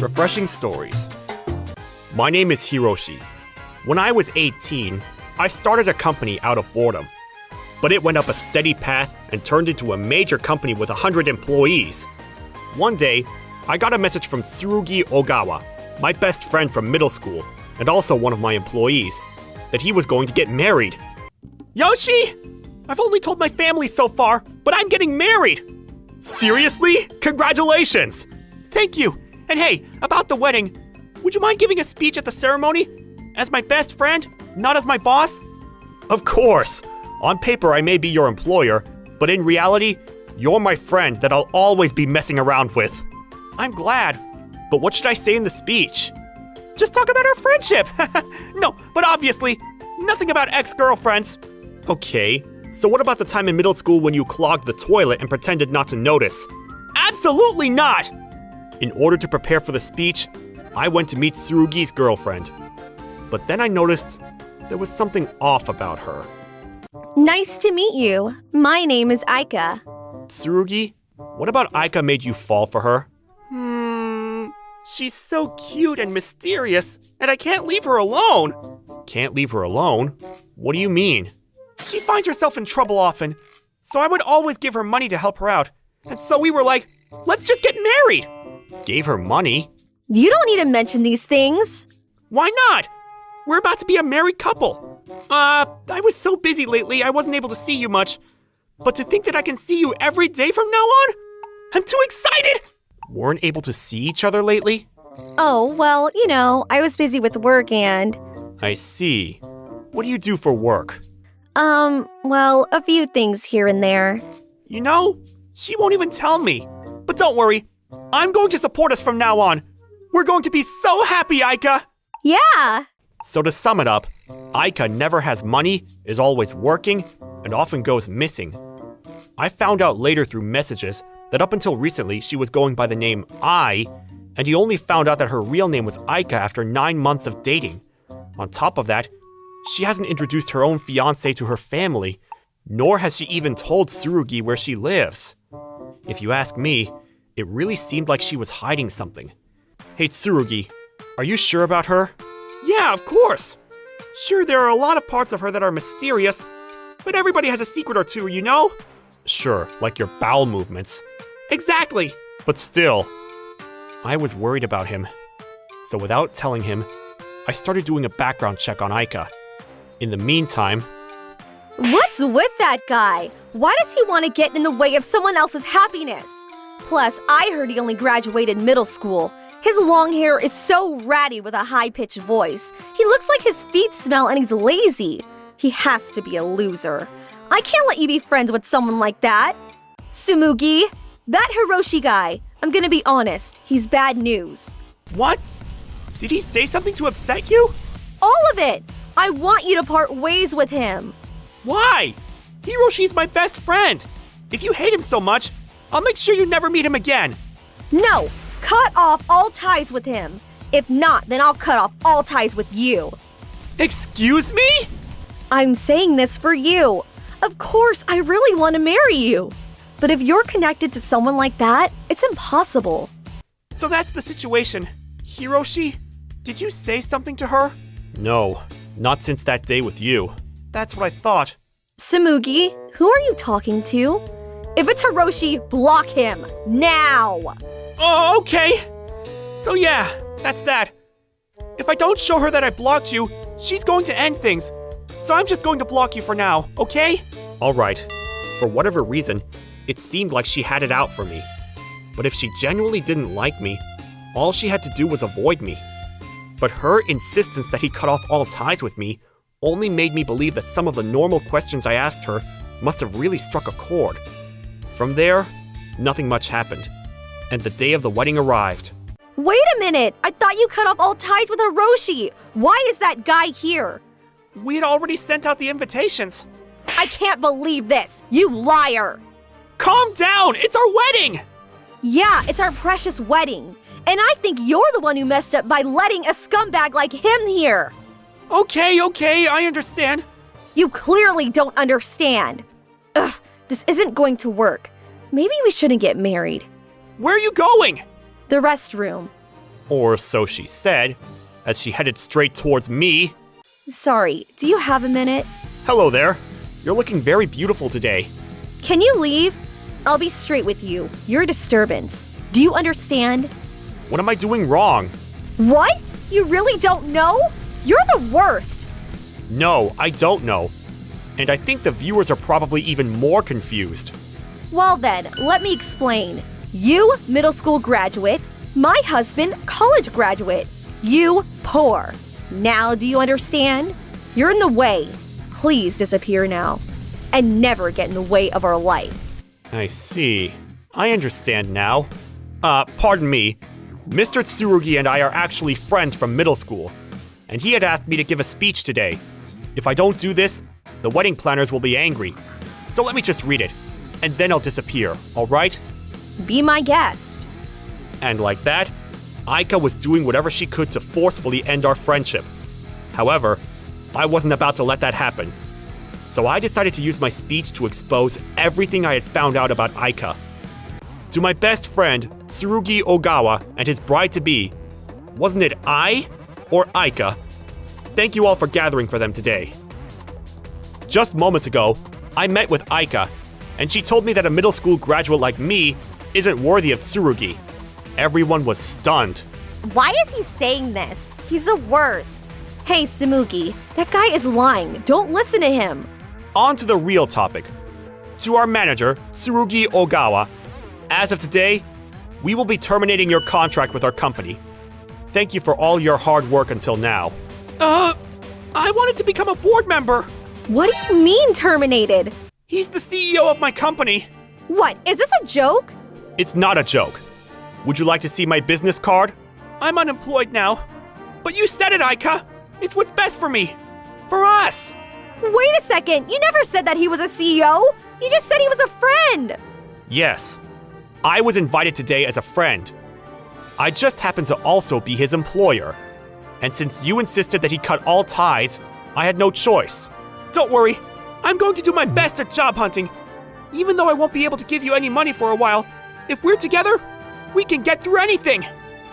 Refreshing stories. My name is Hiroshi. When I was 18, I started a company out of boredom. But it went up a steady path and turned into a major company with 100 employees. One day, I got a message from Tsurugi Ogawa, my best friend from middle school, and also one of my employees, that he was going to get married. Yoshi! I've only told my family so far, but I'm getting married! Seriously? Congratulations! Thank you! And hey, about the wedding, would you mind giving a speech at the ceremony? As my best friend, not as my boss? Of course! On paper, I may be your employer, but in reality, you're my friend that I'll always be messing around with. I'm glad, but what should I say in the speech? Just talk about our friendship! No, but obviously, nothing about ex-girlfriends. Okay, so what about the time in middle school when you clogged the toilet and pretended not to notice? Absolutely not! In order to prepare for the speech, I went to meet Tsurugi's girlfriend. But then I noticed there was something off about her. Nice to meet you. My name is Aika. Tsurugi, what about Aika made you fall for her? She's so cute and mysterious, and I can't leave her alone. Can't leave her alone? What do you mean? She finds herself in trouble often, so I would always give her money to help her out. And so we were like, let's just get married. Gave her money? You don't need to mention these things. Why not? We're about to be a married couple. I was so busy lately, I wasn't able to see you much. But to think that I can see you every day from now on? I'm too excited! Weren't able to see each other lately? Oh, well, I was busy with work and… I see. What do you do for work? Well, a few things here and there. She won't even tell me. But don't worry, I'm going to support us from now on. We're going to be so happy, Aika! Yeah! So to sum it up, Aika never has money, is always working, and often goes missing. I found out later through messages that up until recently she was going by the name I, and he only found out that her real name was Aika after 9 months of dating. On top of that, she hasn't introduced her own fiancé to her family, nor has she even told Tsurugi where she lives. If you ask me, it really seemed like she was hiding something. Hey Tsurugi, are you sure about her? Yeah, of course. Sure, there are a lot of parts of her that are mysterious, but everybody has a secret or two, you know? Sure, like your bowel movements. Exactly! But still, I was worried about him. So without telling him, I started doing a background check on Aika. In the meantime… What's with that guy? Why does he want to get in the way of someone else's happiness? Plus, I heard he only graduated middle school. His long hair is so ratty with a high-pitched voice. He looks like his feet smell and he's lazy. He has to be a loser. I can't let you be friends with someone like that. Tsumugi, that Hiroshi guy, I'm gonna be honest, he's bad news. What? Did he say something to upset you? All of it! I want you to part ways with him. Why? Hiroshi's my best friend. If you hate him so much, I'll make sure you never meet him again. No! Cut off all ties with him. If not, then I'll cut off all ties with you. Excuse me? I'm saying this for you. Of course, I really want to marry you. But if you're connected to someone like that, it's impossible. So that's the situation. Hiroshi, did you say something to her? No, not since that day with you. That's what I thought. Tsumugi, who are you talking to? If it's Hiroshi, block him. Now! Oh, okay. So yeah, that's that. If I don't show her that I blocked you, she's going to end things. So I'm just going to block you for now, okay? Alright. For whatever reason, it seemed like she had it out for me. But if she genuinely didn't like me, all she had to do was avoid me. But her insistence that he cut off all ties with me only made me believe that some of the normal questions I asked her must have really struck a chord. From there, nothing much happened. And the day of the wedding arrived. Wait a minute! I thought you cut off all ties with Hiroshi! Why is that guy here? We had already sent out the invitations. I can't believe this! You liar! Calm down! It's our wedding! Yeah, it's our precious wedding. And I think you're the one who messed up by letting a scumbag like him here. Okay, I understand. You clearly don't understand. Ugh, this isn't going to work. Maybe we shouldn't get married. Where are you going? The restroom. Or so she said, as she headed straight towards me. Sorry, do you have a minute? Hello there. You're looking very beautiful today. Can you leave? I'll be straight with you. You're a disturbance. Do you understand? What am I doing wrong? What? You really don't know? You're the worst. No, I don't know. And I think the viewers are probably even more confused. Well then, let me explain. You, middle school graduate. My husband, college graduate. You, poor. Now do you understand? You're in the way. Please disappear now. And never get in the way of our life. I see. I understand now. Pardon me. Mr. Tsurugi and I are actually friends from middle school. And he had asked me to give a speech today. If I don't do this, the wedding planners will be angry. So let me just read it. And then I'll disappear, alright? Be my guest. And like that, Aika was doing whatever she could to forcefully end our friendship. However, I wasn't about to let that happen. So I decided to use my speech to expose everything I had found out about Aika. To my best friend, Tsurugi Ogawa, and his bride-to-be, wasn't it I or Aika? Thank you all for gathering for them today. Just moments ago, I met with Aika, and she told me that a middle school graduate like me isn't worthy of Tsurugi. Everyone was stunned. Why is he saying this? He's the worst. Hey, Samugi, that guy is lying. Don't listen to him. On to the real topic. To our manager, Tsurugi Ogawa, as of today, we will be terminating your contract with our company. Thank you for all your hard work until now. I wanted to become a board member. What do you mean terminated? He's the CEO of my company. What, is this a joke? It's not a joke. Would you like to see my business card? I'm unemployed now. But you said it, Aika. It's what's best for me. For us. Wait a second, you never said that he was a CEO. You just said he was a friend. Yes. I was invited today as a friend. I just happen to also be his employer. And since you insisted that he cut all ties, I had no choice. Don't worry, I'm going to do my best at job hunting. Even though I won't be able to give you any money for a while, if we're together, we can get through anything.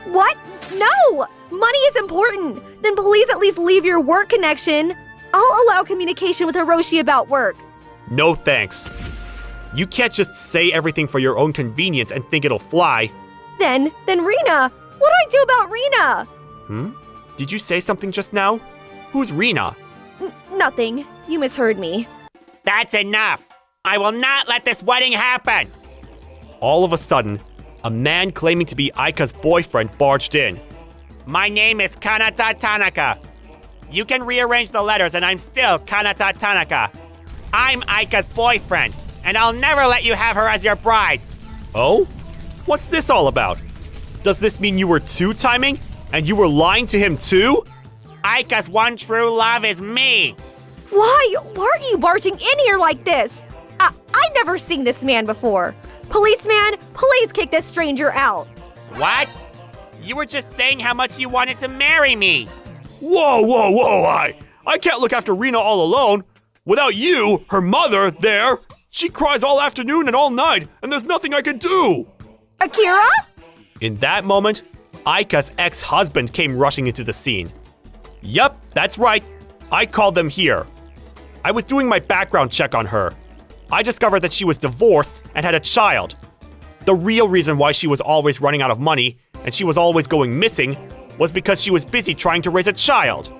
What? No! Money is important. Then please at least leave your work connection. I'll allow communication with Hiroshi about work. No thanks. You can't just say everything for your own convenience and think it'll fly. Then Rina. What do I do about Rina? Did you say something just now? Who's Rina? Nothing. You misheard me. That's enough! I will not let this wedding happen! All of a sudden, a man claiming to be Aika's boyfriend barged in. My name is Kanata Tanaka. You can rearrange the letters and I'm still Kanata Tanaka. I'm Aika's boyfriend, and I'll never let you have her as your bride. Oh? What's this all about? Does this mean you were two-timing? And you were lying to him too? Aika's one true love is me. Why are you barging in here like this? I've never seen this man before. Policeman, please kick this stranger out. What? You were just saying how much you wanted to marry me. Whoa, I can't look after Rina all alone. Without you, her mother, there, she cries all afternoon and all night, and there's nothing I can do. Akira? In that moment, Aika's ex-husband came rushing into the scene. Yup, that's right. I called them here. I was doing my background check on her. I discovered that she was divorced and had a child. The real reason why she was always running out of money and she was always going missing was because she was busy trying to raise a child.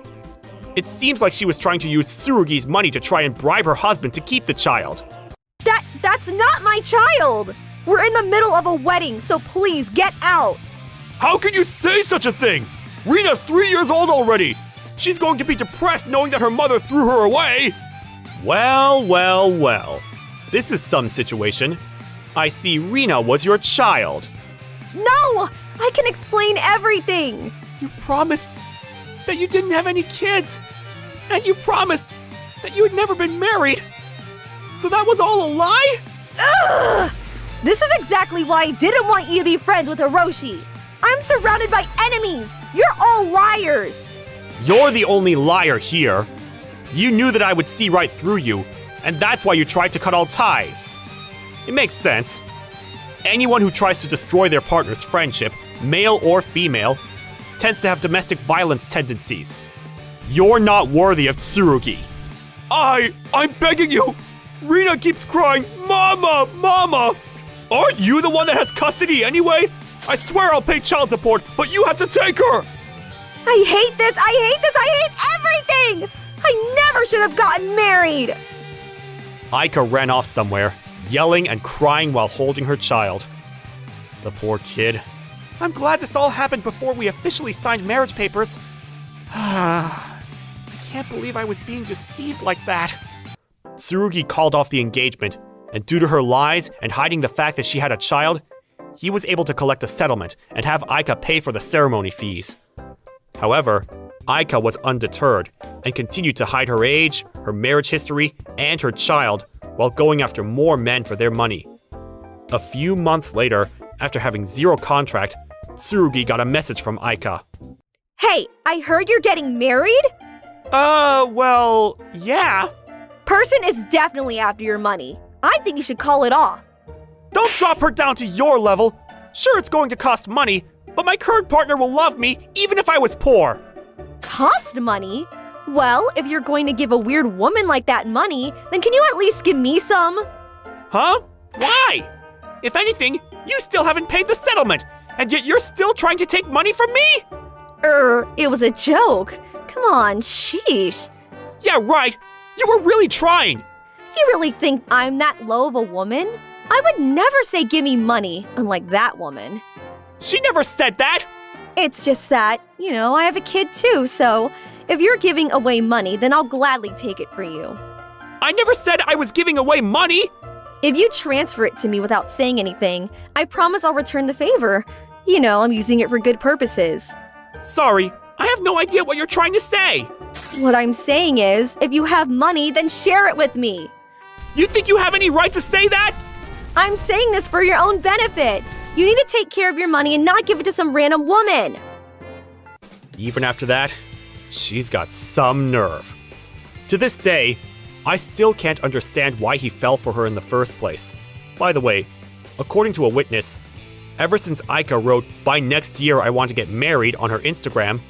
It seems like she was trying to use Tsurugi's money to try and bribe her husband to keep the child. That's not my child! We're in the middle of a wedding, so please get out! How can you say such a thing? Rina's 3 years old already. She's going to be depressed knowing that her mother threw her away. Well. This is some situation. I see Rina was your child. No! I can explain everything! You promised that you didn't have any kids. And you promised that you had never been married. So that was all a lie? Ugh! This is exactly why I didn't want you to be friends with Hiroshi. I'm surrounded by enemies. You're all liars. You're the only liar here. You knew that I would see right through you, and that's why you tried to cut all ties. It makes sense. Anyone who tries to destroy their partner's friendship, male or female, tends to have domestic violence tendencies. You're not worthy of Tsurugi. I'm begging you! Rina keeps crying, Mama! Mama! Aren't you the one that has custody anyway? I swear I'll pay child support, but you have to take her! I hate this! I hate everything! I never should have gotten married! Aika ran off somewhere, yelling and crying while holding her child. The poor kid. I'm glad this all happened before we officially signed marriage papers. I can't believe I was being deceived like that. Tsurugi called off the engagement, and due to her lies and hiding the fact that she had a child, he was able to collect a settlement and have Aika pay for the ceremony fees. However, Aika was undeterred and continued to hide her age, her marriage history, and her child while going after more men for their money. A few months later, after having zero contract, Tsurugi got a message from Aika. Hey, I heard you're getting married? Well, yeah. Person is definitely after your money. I think you should call it off. Don't drop her down to your level. Sure, it's going to cost money, but my current partner will love me even if I was poor. Cost money? Well, if you're going to give a weird woman like that money, then can you at least give me some? Huh? Why? If anything, you still haven't paid the settlement, and yet you're still trying to take money from me? It was a joke. Come on, sheesh. Yeah, right. You were really trying. You really think I'm that low of a woman? I would never say give me money, unlike that woman. She never said that. It's just that, I have a kid too, so if you're giving away money, then I'll gladly take it for you. I never said I was giving away money. If you transfer it to me without saying anything, I promise I'll return the favor. I'm using it for good purposes. Sorry, I have no idea what you're trying to say. What I'm saying is, if you have money, then share it with me. You think you have any right to say that? I'm saying this for your own benefit. You need to take care of your money and not give it to some random woman. Even after that, she's got some nerve. To this day, I still can't understand why he fell for her in the first place. By the way, according to a witness, ever since Aika wrote, "By next year I want to get married" on her Instagram,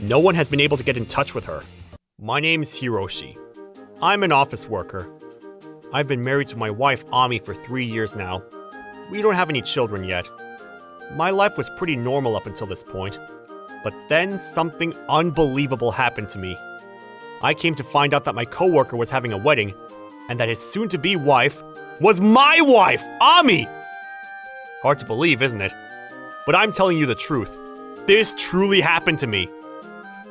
no one has been able to get in touch with her. My name's Hiroshi. I'm an office worker. I've been married to my wife Ami for 3 years now. We don't have any children yet. My life was pretty normal up until this point. But then something unbelievable happened to me. I came to find out that my coworker was having a wedding, and that his soon-to-be wife was my wife, Ami! Hard to believe, isn't it? But I'm telling you the truth. This truly happened to me.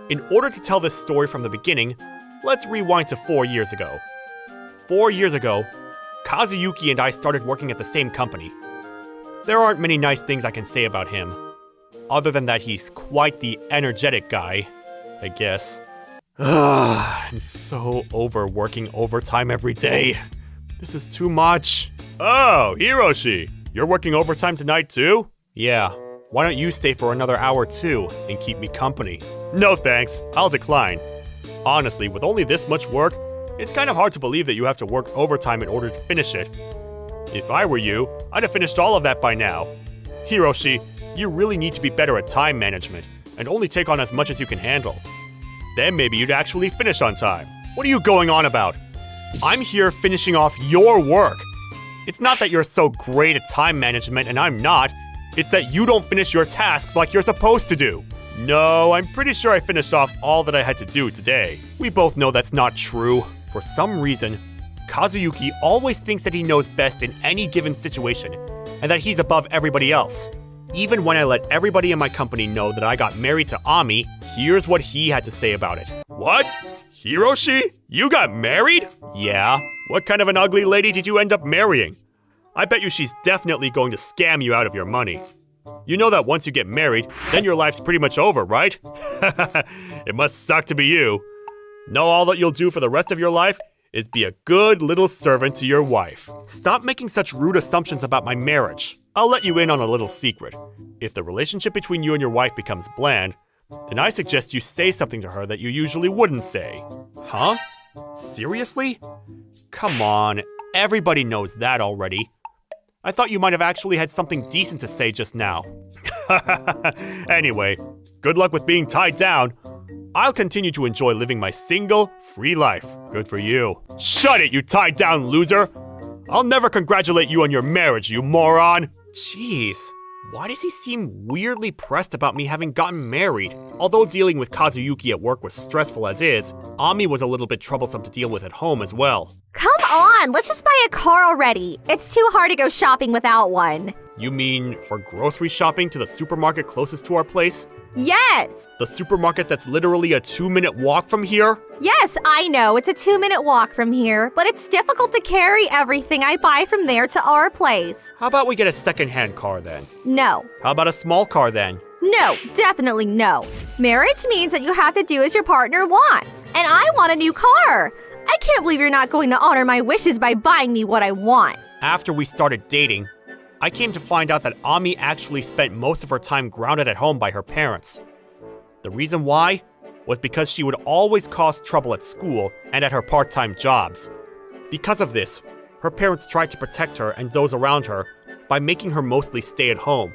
In order to tell this story from the beginning, let's rewind to 4 years ago. 4 years ago, Kazuyuki and I started working at the same company. There aren't many nice things I can say about him, other than that he's quite the energetic guy, I guess. I'm so over working overtime every day. This is too much. Oh, Hiroshi, you're working overtime tonight too? Yeah. Why don't you stay for another hour too and keep me company? No thanks, I'll decline. Honestly, with only this much work, it's kind of hard to believe that you have to work overtime in order to finish it. If I were you, I'd have finished all of that by now. Hiroshi, you really need to be better at time management and only take on as much as you can handle. Then maybe you'd actually finish on time. What are you going on about? I'm here finishing off your work. It's not that you're so great at time management and I'm not. It's that you don't finish your tasks like you're supposed to do. No, I'm pretty sure I finished off all that I had to do today. We both know that's not true. For some reason, Kazuyuki always thinks that he knows best in any given situation, and that he's above everybody else. Even when I let everybody in my company know that I got married to Ami, here's what he had to say about it. What? Hiroshi? You got married? Yeah. What kind of an ugly lady did you end up marrying? I bet you she's definitely going to scam you out of your money. You know that once you get married, then your life's pretty much over, right? It must suck to be you. Know all that you'll do for the rest of your life is be a good little servant to your wife. Stop making such rude assumptions about my marriage. I'll let you in on a little secret. If the relationship between you and your wife becomes bland, then I suggest you say something to her that you usually wouldn't say. Huh? Seriously? Come on, everybody knows that already. I thought you might have actually had something decent to say just now. Anyway, Good luck with being tied down. I'll continue to enjoy living my single, free life. Good for you. Shut it, you tied down loser! I'll never congratulate you on your marriage, you moron! Jeez, why does he seem weirdly pressed about me having gotten married? Although dealing with Kazuyuki at work was stressful as is, Ami was a little bit troublesome to deal with at home as well. Come on, let's just buy a car already. It's too hard to go shopping without one. You mean for grocery shopping to the supermarket closest to our place? Yes! The supermarket that's literally a 2-minute walk from here? Yes, I know, it's a 2-minute walk from here, but it's difficult to carry everything I buy from there to our place. How about we get a second-hand car then? No. How about a small car then? No, definitely no. Marriage means that you have to do as your partner wants, and I want a new car. I can't believe you're not going to honor my wishes by buying me what I want. After we started dating, I came to find out that Ami actually spent most of her time grounded at home by her parents. The reason why was because she would always cause trouble at school and at her part-time jobs. Because of this, her parents tried to protect her and those around her by making her mostly stay at home.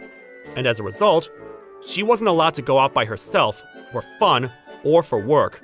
And as a result, she wasn't allowed to go out by herself for fun or for work.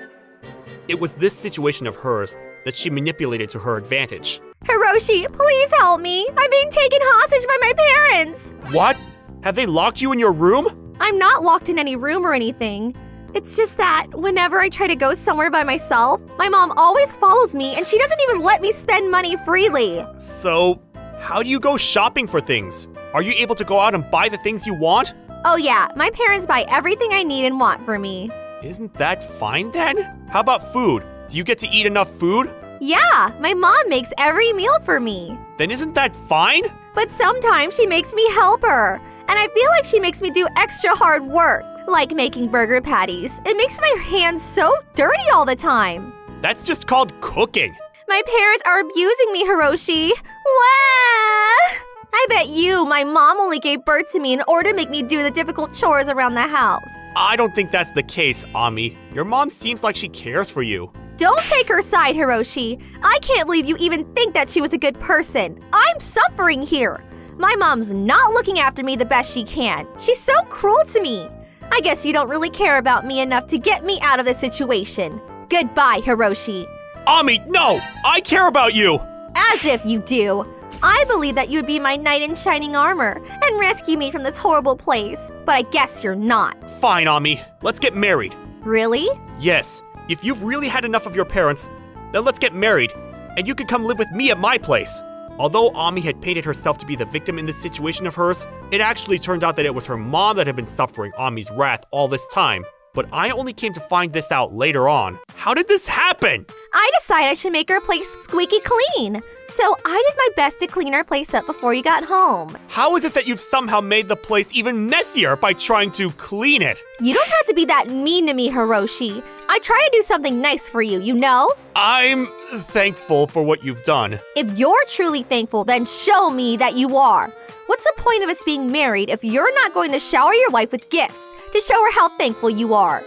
It was this situation of hers that she manipulated to her advantage. Hiroshi, please help me. I'm being taken hostage by my parents. What? Have they locked you in your room? I'm not locked in any room or anything. It's just that whenever I try to go somewhere by myself, my mom always follows me and she doesn't even let me spend money freely. So, how do you go shopping for things? Are you able to go out and buy the things you want? Oh yeah, my parents buy everything I need and want for me. Isn't that fine then? How about food? Do you get to eat enough food? Yeah, my mom makes every meal for me. Then isn't that fine? But sometimes she makes me help her. And I feel like she makes me do extra hard work, like making burger patties. It makes my hands so dirty all the time. That's just called cooking. My parents are abusing me, Hiroshi. Wah! I bet you my mom only gave birth to me in order to make me do the difficult chores around the house. I don't think that's the case, Ami. Your mom seems like she cares for you. Don't take her side, Hiroshi. I can't believe you even think that she was a good person. I'm suffering here. My mom's not looking after me the best she can. She's so cruel to me. I guess you don't really care about me enough to get me out of this situation. Goodbye, Hiroshi. Ami, no! I care about you! As if you do. I believe that you'd be my knight in shining armor and rescue me from this horrible place, but I guess you're not. Fine, Ami. Let's get married. Really? Yes. If you've really had enough of your parents, then let's get married, and you can come live with me at my place. Although Ami had painted herself to be the victim in this situation of hers, it actually turned out that it was her mom that had been suffering Ami's wrath all this time. But I only came to find this out later on. How did this happen? I decided I should make our place squeaky clean. So I did my best to clean our place up before you got home. How is it that you've somehow made the place even messier by trying to clean it? You don't have to be that mean to me, Hiroshi. I try to do something nice for you, you know? I'm thankful for what you've done. If you're truly thankful, then show me that you are. What's the point of us being married if you're not going to shower your wife with gifts to show her how thankful you are?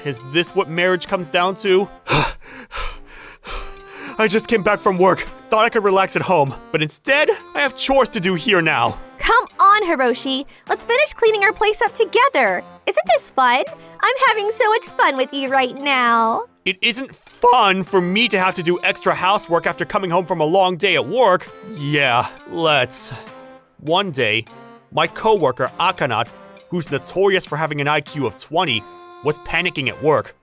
Is this what marriage comes down to? I just came back from work, thought I could relax at home, but instead, I have chores to do here now. Come on, Hiroshi. Let's finish cleaning our place up together. Isn't this fun? I'm having so much fun with you right now. It isn't fun for me to have to do extra housework after coming home from a long day at work. Yeah, let's. One day, my coworker Akanat, who's notorious for having an IQ of 20, was panicking at work.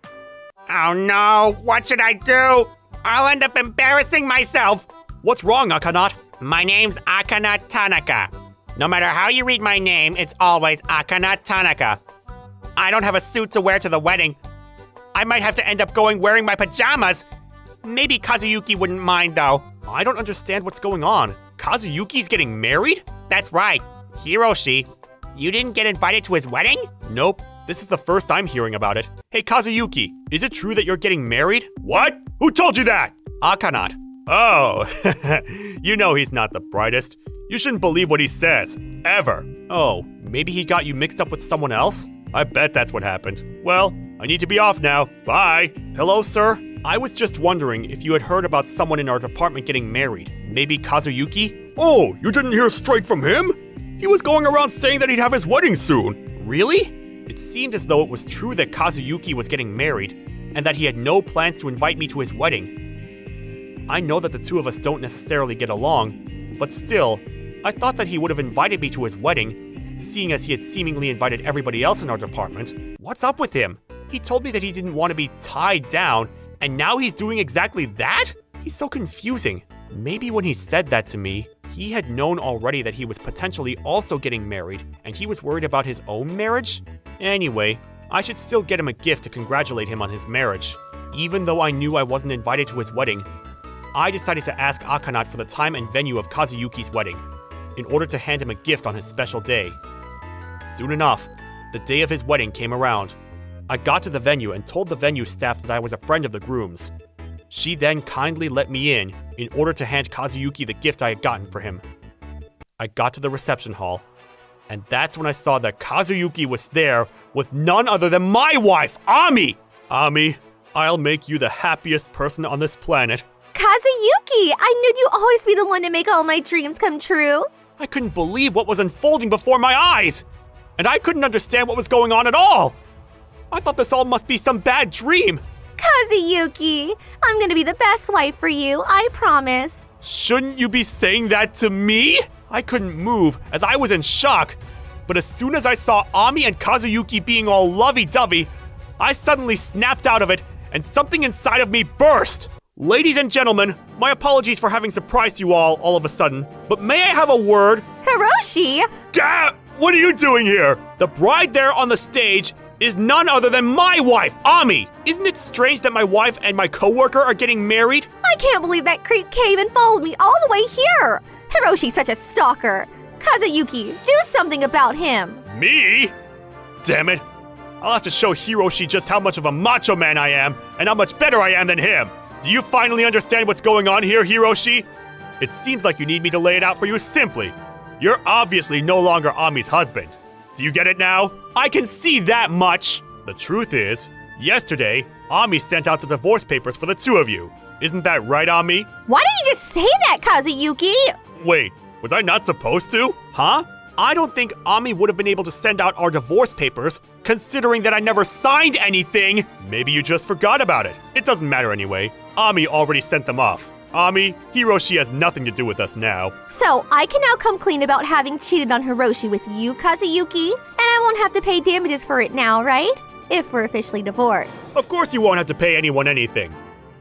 Oh no, what should I do? I'll end up embarrassing myself. What's wrong, Akanat? My name's Akana Tanaka. No matter how you read my name, it's always Akana Tanaka. I don't have a suit to wear to the wedding. I might have to end up going wearing my pajamas. Maybe Kazuyuki wouldn't mind though. I don't understand what's going on. Kazuyuki's getting married? That's right, Hiroshi. You didn't get invited to his wedding? Nope. This is the first I'm hearing about it. Hey, Kazuyuki, is it true that you're getting married? What? Who told you that? Akanat. Oh, you know he's not the brightest. You shouldn't believe what he says, ever. Oh, maybe he got you mixed up with someone else? I bet that's what happened. Well, I need to be off now. Bye. Hello, sir. I was just wondering if you had heard about someone in our department getting married. Maybe Kazuyuki? Oh, you didn't hear straight from him? He was going around saying that he'd have his wedding soon. Really? It seemed as though it was true that Kazuyuki was getting married, and that he had no plans to invite me to his wedding. I know that the two of us don't necessarily get along, but still, I thought that he would have invited me to his wedding, seeing as he had seemingly invited everybody else in our department. What's up with him? He told me that he didn't want to be tied down, and now he's doing exactly that? He's so confusing. Maybe when he said that to me, he had known already that he was potentially also getting married, and he was worried about his own marriage? Anyway, I should still get him a gift to congratulate him on his marriage. Even though I knew I wasn't invited to his wedding, I decided to ask Akanat for the time and venue of Kazuyuki's wedding, in order to hand him a gift on his special day. Soon enough, the day of his wedding came around. I got to the venue and told the venue staff that I was a friend of the groom's. She then kindly let me in order to hand Kazuyuki the gift I had gotten for him. I got to the reception hall, and that's when I saw that Kazuyuki was there with none other than my wife, Ami! Ami, I'll make you the happiest person on this planet. Kazuyuki! I knew you'd always be the one to make all my dreams come true. I couldn't believe what was unfolding before my eyes! And I couldn't understand what was going on at all! I thought this all must be some bad dream! Kazuyuki, I'm gonna be the best wife for you, I promise. Shouldn't you be saying that to me? I couldn't move as I was in shock. But as soon as I saw Ami and Kazuyuki being all lovey-dovey, I suddenly snapped out of it and something inside of me burst. Ladies and gentlemen, my apologies for having surprised you all of a sudden, but may I have a word? Hiroshi! Gah! What are you doing here? The bride there on the stage is none other than my wife, Ami! Isn't it strange that my wife and my coworker are getting married? I can't believe that creep came and followed me all the way here! Hiroshi's such a stalker! Kazuyuki, do something about him! Me? Damn it. I'll have to show Hiroshi just how much of a macho man I am, and how much better I am than him! Do you finally understand what's going on here, Hiroshi? It seems like you need me to lay it out for you simply. You're obviously no longer Ami's husband. Do you get it now? I can see that much! The truth is, yesterday, Ami sent out the divorce papers for the two of you. Isn't that right, Ami? Why didn't you just say that, Kazuyuki? Wait, was I not supposed to? Huh? I don't think Ami would have been able to send out our divorce papers, considering that I never signed anything. Maybe you just forgot about it. It doesn't matter anyway. Ami already sent them off. Ami, Hiroshi has nothing to do with us now. So, I can now come clean about having cheated on Hiroshi with you, Kazuyuki, and I won't have to pay damages for it now, right? If we're officially divorced. Of course you won't have to pay anyone anything.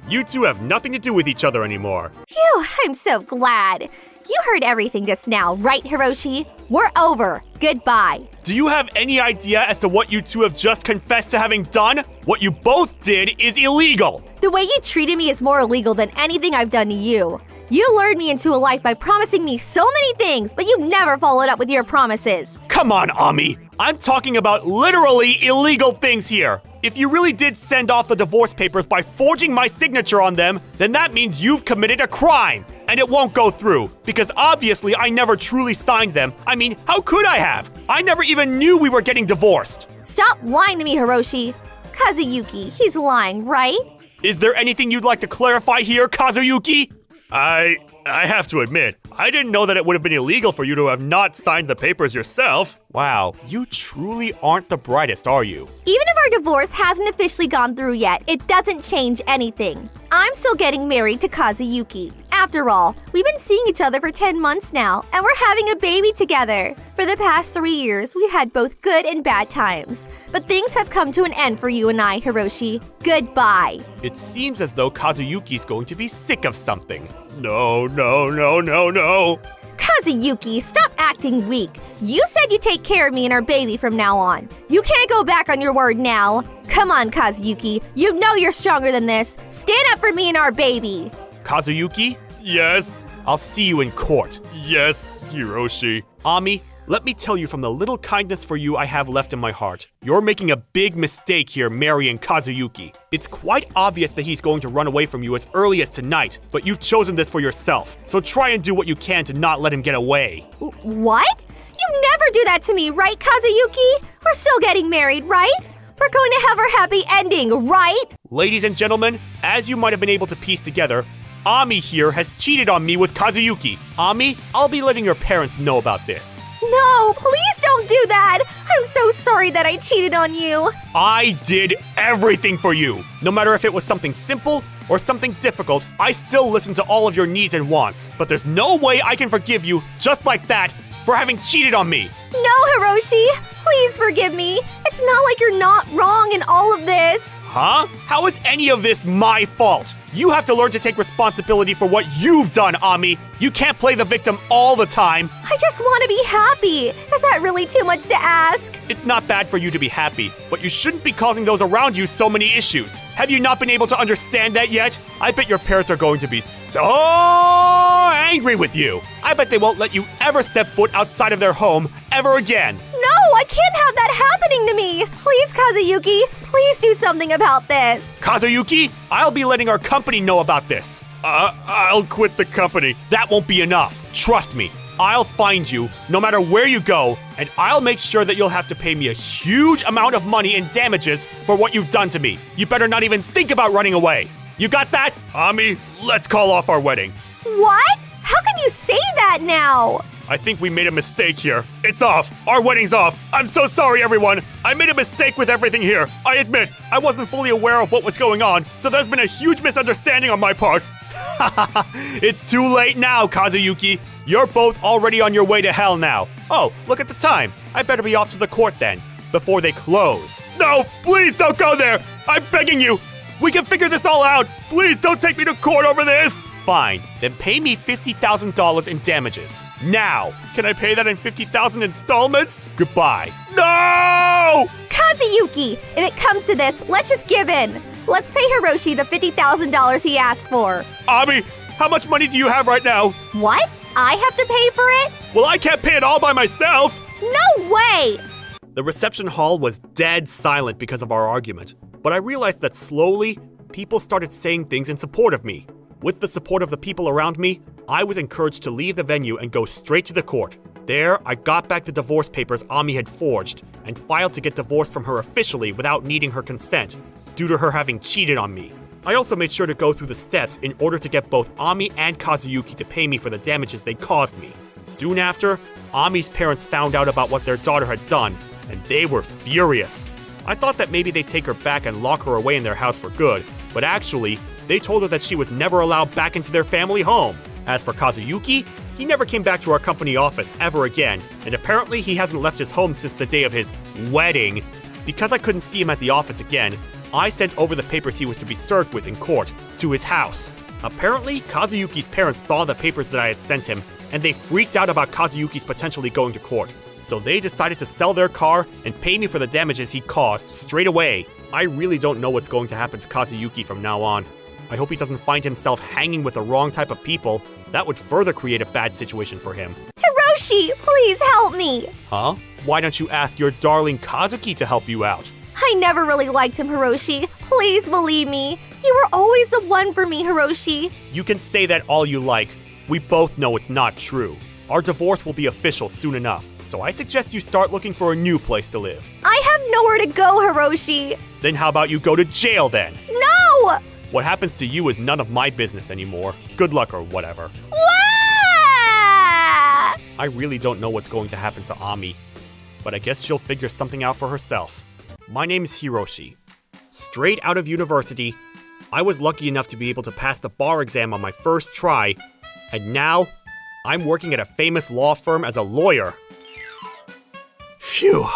You two have nothing to do with each other anymore. Phew, I'm so glad. You heard everything just now, right, Hiroshi? We're over. Goodbye. Do you have any idea as to what you two have just confessed to having done? What you both did is illegal. The way you treated me is more illegal than anything I've done to you. You lured me into a life by promising me so many things, but you never followed up with your promises. Come on, Ami. I'm talking about literally illegal things here. If you really did send off the divorce papers by forging my signature on them, then that means you've committed a crime. And it won't go through, because obviously I never truly signed them. I mean, how could I have? I never even knew we were getting divorced. Stop lying to me, Hiroshi. Kazuyuki, he's lying, right? Is there anything you'd like to clarify here, Kazuyuki? I have to admit, I didn't know that it would have been illegal for you to have not signed the papers yourself. Wow, you truly aren't the brightest, are you? Even if our divorce hasn't officially gone through yet, it doesn't change anything. I'm still getting married to Kazuyuki. After all, we've been seeing each other for 10 months now, and we're having a baby together. For the past 3 years, we've had both good and bad times. But things have come to an end for you and I, Hiroshi. Goodbye. It seems as though Kazuyuki's going to be sick of something. No. Kazuyuki, stop acting weak. You said you'd take care of me and our baby from now on. You can't go back on your word now. Come on, Kazuyuki. You know you're stronger than this. Stand up for me and our baby. Kazuyuki? Yes? I'll see you in court. Yes, Hiroshi. Ami, let me tell you from the little kindness for you I have left in my heart. You're making a big mistake here marrying Kazuyuki. It's quite obvious that he's going to run away from you as early as tonight, but you've chosen this for yourself. So try and do what you can to not let him get away. What? You never do that to me, right, Kazuyuki? We're still getting married, right? We're going to have our happy ending, right? Ladies and gentlemen, as you might have been able to piece together, Ami here has cheated on me with Kazuyuki. Ami, I'll be letting your parents know about this. No, please don't do that! I'm so sorry that I cheated on you! I did everything for you. No matter if it was something simple or something difficult, I still listened to all of your needs and wants. But there's no way I can forgive you just like that for having cheated on me. No, Hiroshi! Please forgive me! It's not like you're not wrong in all of this! Huh? How is any of this my fault? You have to learn to take responsibility for what you've done, Ami. You can't play the victim all the time. I just want to be happy! Is that really too much to ask? It's not bad for you to be happy, but you shouldn't be causing those around you so many issues. Have you not been able to understand that yet? I bet your parents are going to be so angry with you. I bet they won't let you ever step foot outside of their home ever again. No, I can't have that happening to me! Please, Kazuyuki, please do something about this! Kazuyuki, I'll be letting our company know about this. I'll quit the company. That won't be enough. Trust me. I'll find you, no matter where you go, and I'll make sure that you'll have to pay me a huge amount of money in damages for what you've done to me. You better not even think about running away. You got that? Ami, let's call off our wedding. What? How can you say that now? I think we made a mistake here. It's off. Our wedding's off. I'm so sorry, everyone. I made a mistake with everything here. I admit, I wasn't fully aware of what was going on, so there's been a huge misunderstanding on my part. It's too late now, Kazuyuki. You're both already on your way to hell now. Oh, look at the time. I better be off to the court then, before they close. No, please don't go there. I'm begging you. We can figure this all out. Please don't take me to court over this. Fine, then pay me $50,000 in damages. Now! Can I pay that in 50,000 installments? Goodbye. No! Kazuyuki, if it comes to this, let's just give in. Let's pay Hiroshi the $50,000 he asked for. Ami, how much money do you have right now? What? I have to pay for it? Well, I can't pay it all by myself. No way! The reception hall was dead silent because of our argument, but I realized that slowly, people started saying things in support of me. With the support of the people around me, I was encouraged to leave the venue and go straight to the court. There, I got back the divorce papers Ami had forged and filed to get divorced from her officially without needing her consent, due to her having cheated on me. I also made sure to go through the steps in order to get both Ami and Kazuyuki to pay me for the damages they caused me. Soon after, Ami's parents found out about what their daughter had done, and they were furious. I thought that maybe they'd take her back and lock her away in their house for good, but actually, they told her that she was never allowed back into their family home. As for Kazuyuki, he never came back to our company office ever again, and apparently he hasn't left his home since the day of his wedding. Because I couldn't see him at the office again, I sent over the papers he was to be served with in court to his house. Apparently, Kazuyuki's parents saw the papers that I had sent him, and they freaked out about Kazuyuki's potentially going to court. So they decided to sell their car and pay me for the damages he caused straight away. I really don't know what's going to happen to Kazuyuki from now on. I hope he doesn't find himself hanging with the wrong type of people. That would further create a bad situation for him. Hiroshi, please help me! Huh? Why don't you ask your darling Kazuki to help you out? I never really liked him, Hiroshi. Please believe me. You were always the one for me, Hiroshi. You can say that all you like. We both know it's not true. Our divorce will be official soon enough, so I suggest you start looking for a new place to live. I have nowhere to go, Hiroshi. Then how about you go to jail then? No! What happens to you is none of my business anymore. Good luck or whatever. Wah! I really don't know what's going to happen to Ami, but I guess she'll figure something out for herself. My name is Hiroshi. Straight out of university, I was lucky enough to be able to pass the bar exam on my first try, and now I'm working at a famous law firm as a lawyer. Phew.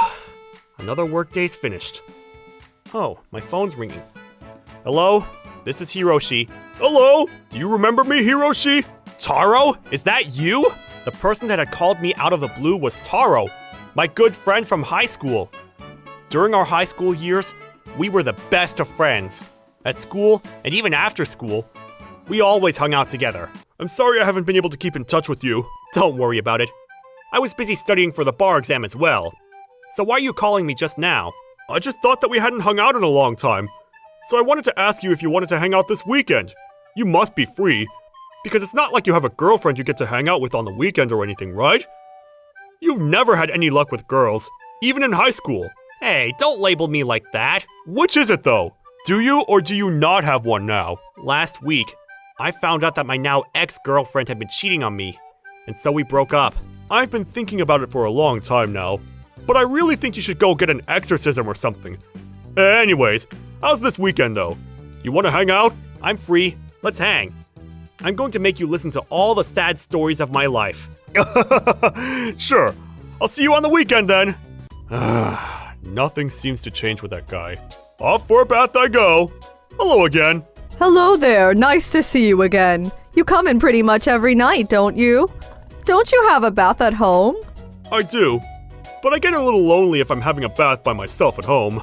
Another workday's finished. Oh, my phone's ringing. Hello? This is Hiroshi. Hello? Do you remember me, Hiroshi? Taro? Is that you? The person that had called me out of the blue was Taro, my good friend from high school. During our high school years, we were the best of friends. At school, and even after school, we always hung out together. I'm sorry I haven't been able to keep in touch with you. Don't worry about it. I was busy studying for the bar exam as well. So why are you calling me just now? I just thought that we hadn't hung out in a long time. So I wanted to ask you if you wanted to hang out this weekend. You must be free, because it's not like you have a girlfriend you get to hang out with on the weekend or anything, right? You've never had any luck with girls, even in high school. Hey, don't label me like that. Which is it though? Do you or do you not have one now? Last week, I found out that my now ex-girlfriend had been cheating on me, and so we broke up. I've been thinking about it for a long time now, but I really think you should go get an exorcism or something. Anyways, how's this weekend though? You want to hang out? I'm free. Let's hang. I'm going to make you listen to all the sad stories of my life. Sure. I'll see you on the weekend then. Nothing seems to change with that guy. Off for a bath I go. Hello again. Hello there, nice to see you again. You come in pretty much every night, don't you? Don't you have a bath at home? I do, but I get a little lonely if I'm having a bath by myself at home.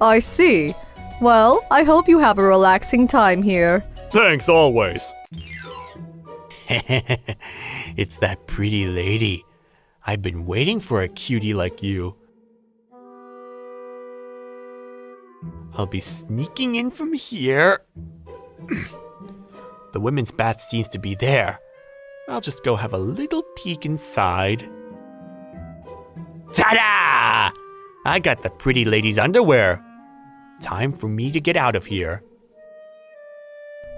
I see. Well, I hope you have a relaxing time here. Thanks always. It's that pretty lady. I've been waiting for a cutie like you. I'll be sneaking in from here. The women's bath seems to be there. I'll just go have a little peek inside. Ta-da! I got the pretty lady's underwear. Time for me to get out of here.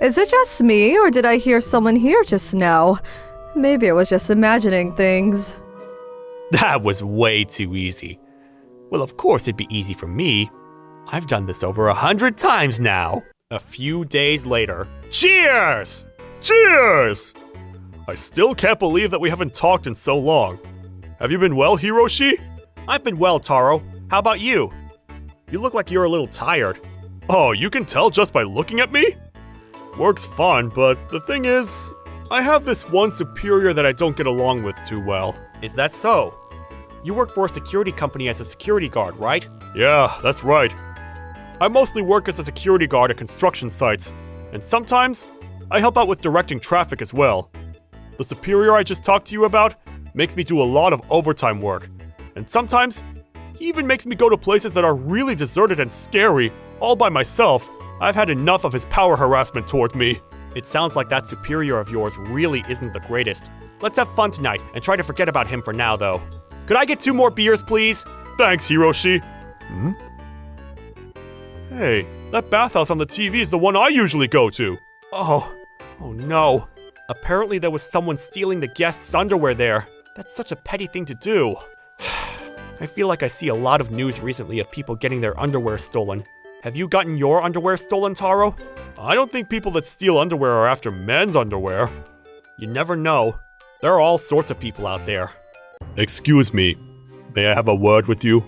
Is it just me, or did I hear someone here just now? Maybe I was just imagining things. That was way too easy. Well, of course it'd be easy for me. I've done this over 100 times now. A few days later. Cheers! Cheers! I still can't believe that we haven't talked in so long. Have you been well, Hiroshi? I've been well, Taro. How about you? You look like you're a little tired. Oh, you can tell just by looking at me? Work's fun, but the thing is, I have this one superior that I don't get along with too well. Is that so? You work for a security company as a security guard, right? Yeah, that's right. I mostly work as a security guard at construction sites, and sometimes I help out with directing traffic as well. The superior I just talked to you about makes me do a lot of overtime work, and sometimes he even makes me go to places that are really deserted and scary, all by myself. I've had enough of his power harassment toward me. It sounds like that superior of yours really isn't the greatest. Let's have fun tonight and try to forget about him for now, though. Could I get 2 more beers, please? Thanks, Hiroshi. Hey, that bathhouse on the TV is the one I usually go to. Oh no. Apparently there was someone stealing the guests' underwear there. That's such a petty thing to do. I feel like I see a lot of news recently of people getting their underwear stolen. Have you gotten your underwear stolen, Taro? I don't think people that steal underwear are after men's underwear. You never know. There are all sorts of people out there. Excuse me. May I have a word with you?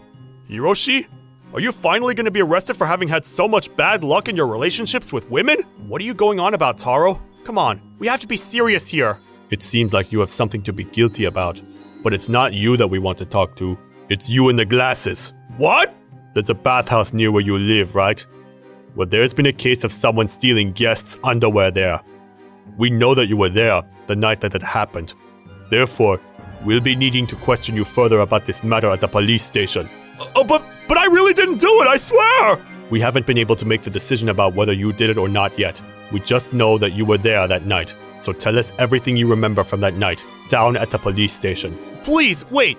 Hiroshi? Are you finally going to be arrested for having had so much bad luck in your relationships with women? What are you going on about, Taro? Come on, we have to be serious here. It seems like you have something to be guilty about. But it's not you that we want to talk to. It's you in the glasses. What? There's a bathhouse near where you live, right? Well, there's been a case of someone stealing guests' underwear there. We know that you were there the night that it happened. Therefore, we'll be needing to question you further about this matter at the police station. But I really didn't do it, I swear! We haven't been able to make the decision about whether you did it or not yet. We just know that you were there that night. So tell us everything you remember from that night, down at the police station. Please, wait!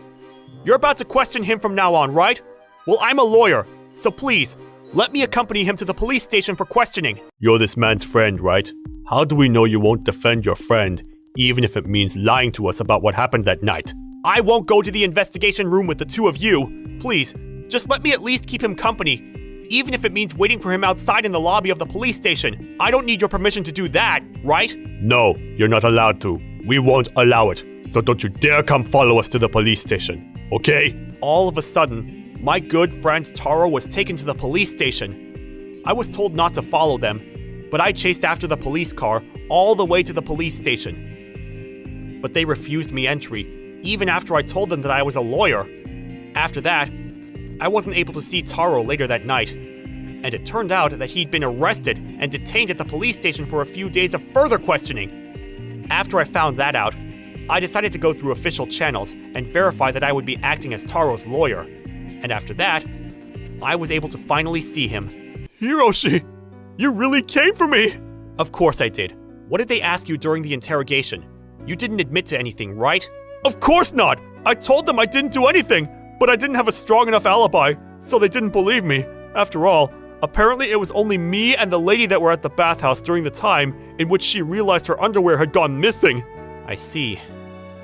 You're about to question him from now on, right? Well, I'm a lawyer, so please, let me accompany him to the police station for questioning. You're this man's friend, right? How do we know you won't defend your friend, even if it means lying to us about what happened that night? I won't go to the investigation room with the 2 of you. Please, just let me at least keep him company, even if it means waiting for him outside in the lobby of the police station. I don't need your permission to do that, right? No, you're not allowed to. We won't allow it. So don't you dare come follow us to the police station, okay? All of a sudden, my good friend Taro was taken to the police station. I was told not to follow them, but I chased after the police car all the way to the police station. But they refused me entry, even after I told them that I was a lawyer. After that, I wasn't able to see Taro later that night, and it turned out that he'd been arrested and detained at the police station for a few days of further questioning. After I found that out, I decided to go through official channels and verify that I would be acting as Taro's lawyer. And after that, I was able to finally see him. Hiroshi, you really came for me! Of course I did. What did they ask you during the interrogation? You didn't admit to anything, right? Of course not! I told them I didn't do anything, but I didn't have a strong enough alibi, so they didn't believe me. After all, apparently it was only me and the lady that were at the bathhouse during the time in which she realized her underwear had gone missing. I see.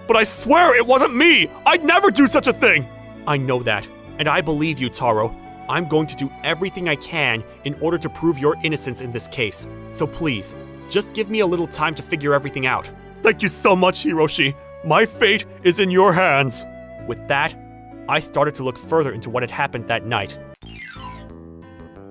but I swear it wasn't me! I'd never do such a thing! I know that, and I believe you, Taro. I'm going to do everything I can in order to prove your innocence in this case. So please, just give me a little time to figure everything out. Thank you so much, Hiroshi. My fate is in your hands. With that, I started to look further into what had happened that night.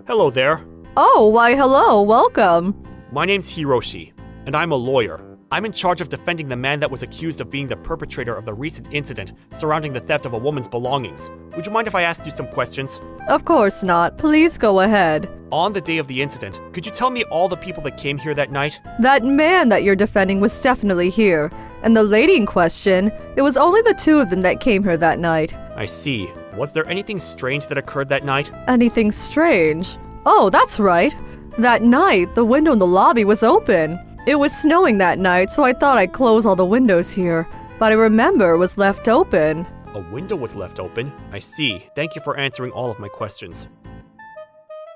Hello there. Oh, why hello, welcome. My name's Hiroshi, and I'm a lawyer. I'm in charge of defending the man that was accused of being the perpetrator of the recent incident surrounding the theft of a woman's belongings. Would you mind if I asked you some questions? Of course not, please go ahead. On the day of the incident, could you tell me all the people that came here that night? That man that you're defending was definitely here. And the lady in question, it was only the two of them that came here that night. I see. Was there anything strange that occurred that night? Anything strange? Oh, that's right. That night, the window in the lobby was open. It was snowing that night, so I thought I'd close all the windows here. But I remember it was left open. A window was left open? I see. Thank you for answering all of my questions.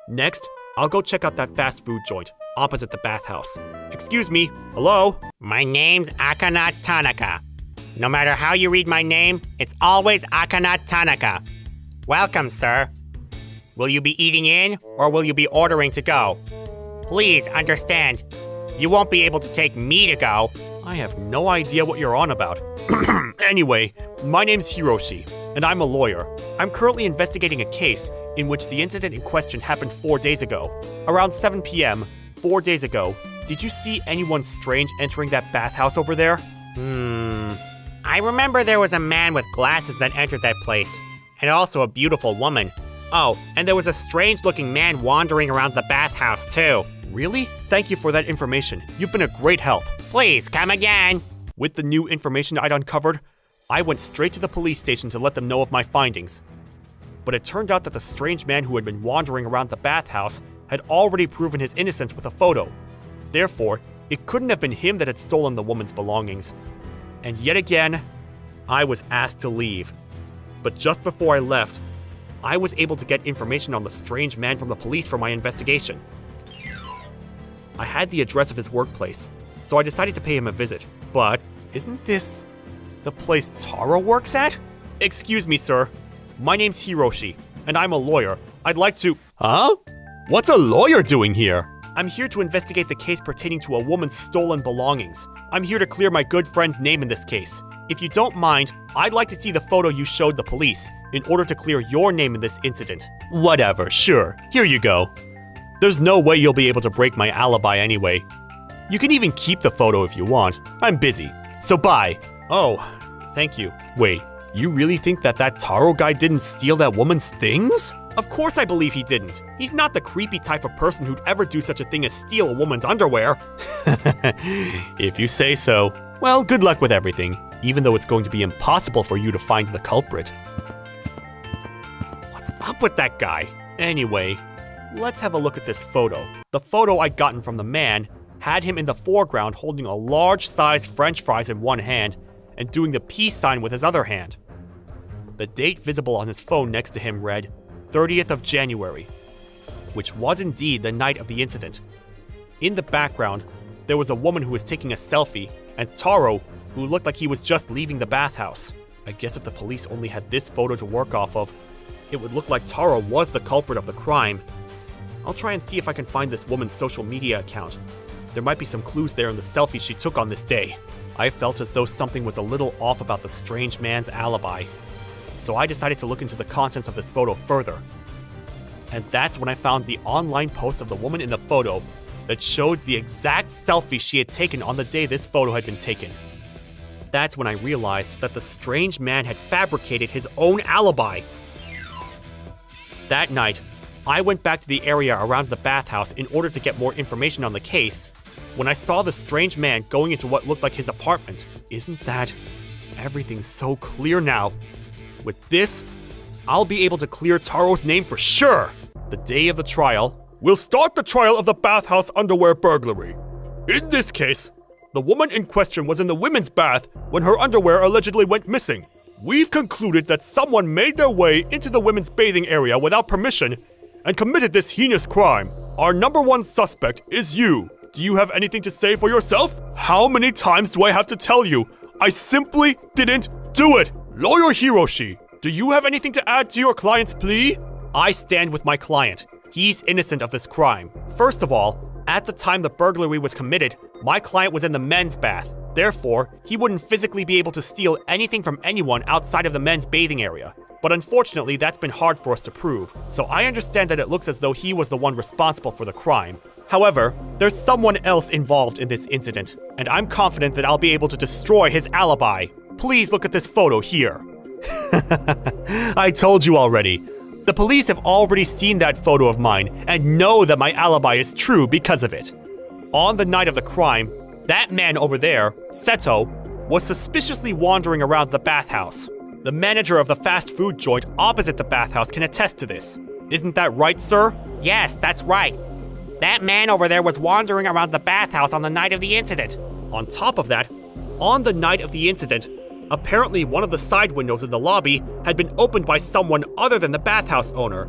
Next, I'll go check out that fast food joint opposite the bathhouse. Excuse me. Hello? My name's Akana Tanaka. No matter how you read my name, it's always Akana Tanaka. Welcome, sir. Will you be eating in, or will you be ordering to go? Please understand, you won't be able to take me to go. I have no idea what you're on about. Anyway, my name's Hiroshi, and I'm a lawyer. I'm currently investigating a case in which the incident in question happened 4 days ago. Around 7 p.m., 4 days ago, did you see anyone strange entering that bathhouse over there? I remember there was a man with glasses that entered that place, and also a beautiful woman. Oh, and there was a strange-looking man wandering around the bathhouse, too. Really? Thank you for that information. You've been a great help. Please, come again. With the new information I'd uncovered, I went straight to the police station to let them know of my findings. But it turned out that the strange man who had been wandering around the bathhouse had already proven his innocence with a photo. Therefore, it couldn't have been him that had stolen the woman's belongings. And yet again, I was asked to leave. But just before I left, I was able to get information on the strange man from the police for my investigation. I had the address of his workplace, so I decided to pay him a visit. But isn't this the place Taro works at? Excuse me, sir. My name's Hiroshi, and I'm a lawyer. I'd like to... Huh? What's a lawyer doing here? I'm here to investigate the case pertaining to a woman's stolen belongings. I'm here to clear my good friend's name in this case. If you don't mind, I'd like to see the photo you showed the police in order to clear your name in this incident. Whatever, sure. Here you go. There's no way you'll be able to break my alibi anyway. You can even keep the photo if you want. I'm busy. So bye. Oh, thank you. Wait, you really think that Taro guy didn't steal that woman's things? Of course I believe he didn't. He's not the creepy type of person who'd ever do such a thing as steal a woman's underwear. If you say so. Well, good luck with everything, even though it's going to be impossible for you to find the culprit. What's up with that guy? Anyway, let's have a look at this photo. The photo I'd gotten from the man had him in the foreground holding a large-sized French fries in one hand and doing the peace sign with his other hand. The date visible on his phone next to him read 30th of January, which was indeed the night of the incident. In the background, there was a woman who was taking a selfie, and Taro, who looked like he was just leaving the bathhouse. I guess if the police only had this photo to work off of, it would look like Taro was the culprit of the crime. I'll try and see if I can find this woman's social media account. There might be some clues there in the selfie she took on this day. I felt as though something was a little off about the strange man's alibi. So I decided to look into the contents of this photo further. And that's when I found the online post of the woman in the photo that showed the exact selfie she had taken on the day this photo had been taken. That's when I realized that the strange man had fabricated his own alibi. That night, I went back to the area around the bathhouse in order to get more information on the case when I saw the strange man going into what looked like his apartment. Isn't that... Everything's so clear now. With this, I'll be able to clear Taro's name for sure. The day of the trial, we'll start the trial of the bathhouse underwear burglary. In this case, the woman in question was in the women's bath when her underwear allegedly went missing. We've concluded that someone made their way into the women's bathing area without permission and committed this heinous crime. Our number one suspect is you. Do you have anything to say for yourself? How many times do I have to tell you? I simply didn't do it. Lawyer Hiroshi, do you have anything to add to your client's plea? I stand with my client. He's innocent of this crime. First of all, at the time the burglary was committed, my client was in the men's bath. Therefore, he wouldn't physically be able to steal anything from anyone outside of the men's bathing area. But unfortunately, that's been hard for us to prove, so I understand that it looks as though he was the one responsible for the crime. However, there's someone else involved in this incident, and I'm confident that I'll be able to destroy his alibi. Please look at this photo here. I told you already. The police have already seen that photo of mine and know that my alibi is true because of it. On the night of the crime, that man over there, Seto, was suspiciously wandering around the bathhouse. The manager of the fast food joint opposite the bathhouse can attest to this. Isn't that right, sir? Yes, that's right. That man over there was wandering around the bathhouse on the night of the incident. On top of that, on the night of the incident, apparently one of the side windows in the lobby had been opened by someone other than the bathhouse owner.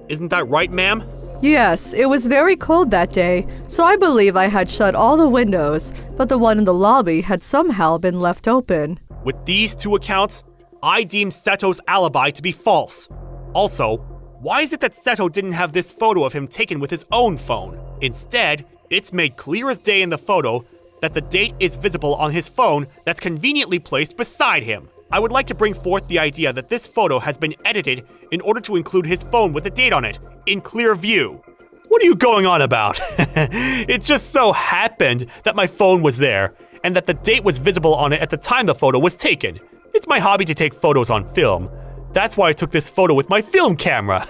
Isn't that right, ma'am? Yes, it was very cold that day, so I believe I had shut all the windows, but the one in the lobby had somehow been left open. With these two accounts, I deem Seto's alibi to be false. Also, why is it that Seto didn't have this photo of him taken with his own phone? Instead, it's made clear as day in the photo that the date is visible on his phone that's conveniently placed beside him. I would like to bring forth the idea that this photo has been edited in order to include his phone with the date on it, in clear view. What are you going on about? It just so happened that my phone was there, and that the date was visible on it at the time the photo was taken. It's my hobby to take photos on film. That's why I took this photo with my film camera.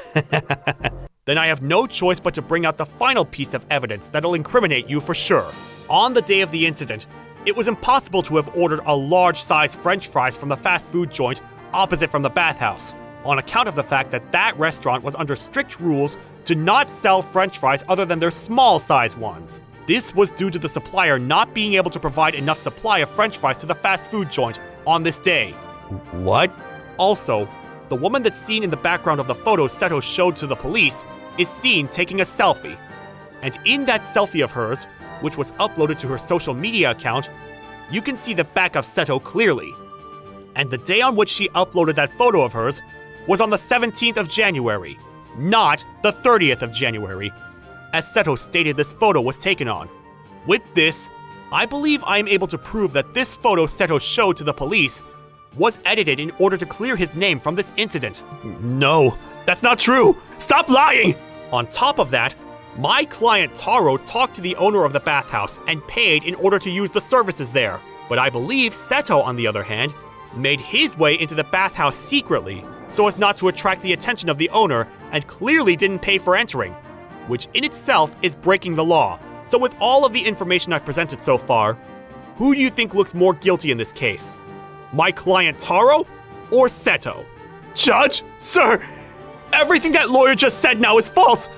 Then I have no choice but to bring out the final piece of evidence that'll incriminate you for sure. On the day of the incident, it was impossible to have ordered a large-sized French fries from the fast food joint opposite from the bathhouse, on account of the fact that that restaurant was under strict rules to not sell French fries other than their small-size ones. This was due to the supplier not being able to provide enough supply of French fries to the fast food joint on this day. What? Also, the woman that's seen in the background of the photo Seto showed to the police is seen taking a selfie. And in that selfie of hers, which was uploaded to her social media account, you can see the back of Seto clearly. And the day on which she uploaded that photo of hers was on the 17th of January, not the 30th of January, as Seto stated this photo was taken on. With this, I believe I am able to prove that this photo Seto showed to the police was edited in order to clear his name from this incident. No, that's not true! Stop lying! On top of that, my client Taro talked to the owner of the bathhouse and paid in order to use the services there. But I believe Seto, on the other hand, made his way into the bathhouse secretly so as not to attract the attention of the owner and clearly didn't pay for entering, which in itself is breaking the law. So with all of the information I've presented so far, who do you think looks more guilty in this case? My client Taro or Seto? Judge? Sir, everything that lawyer just said now is false.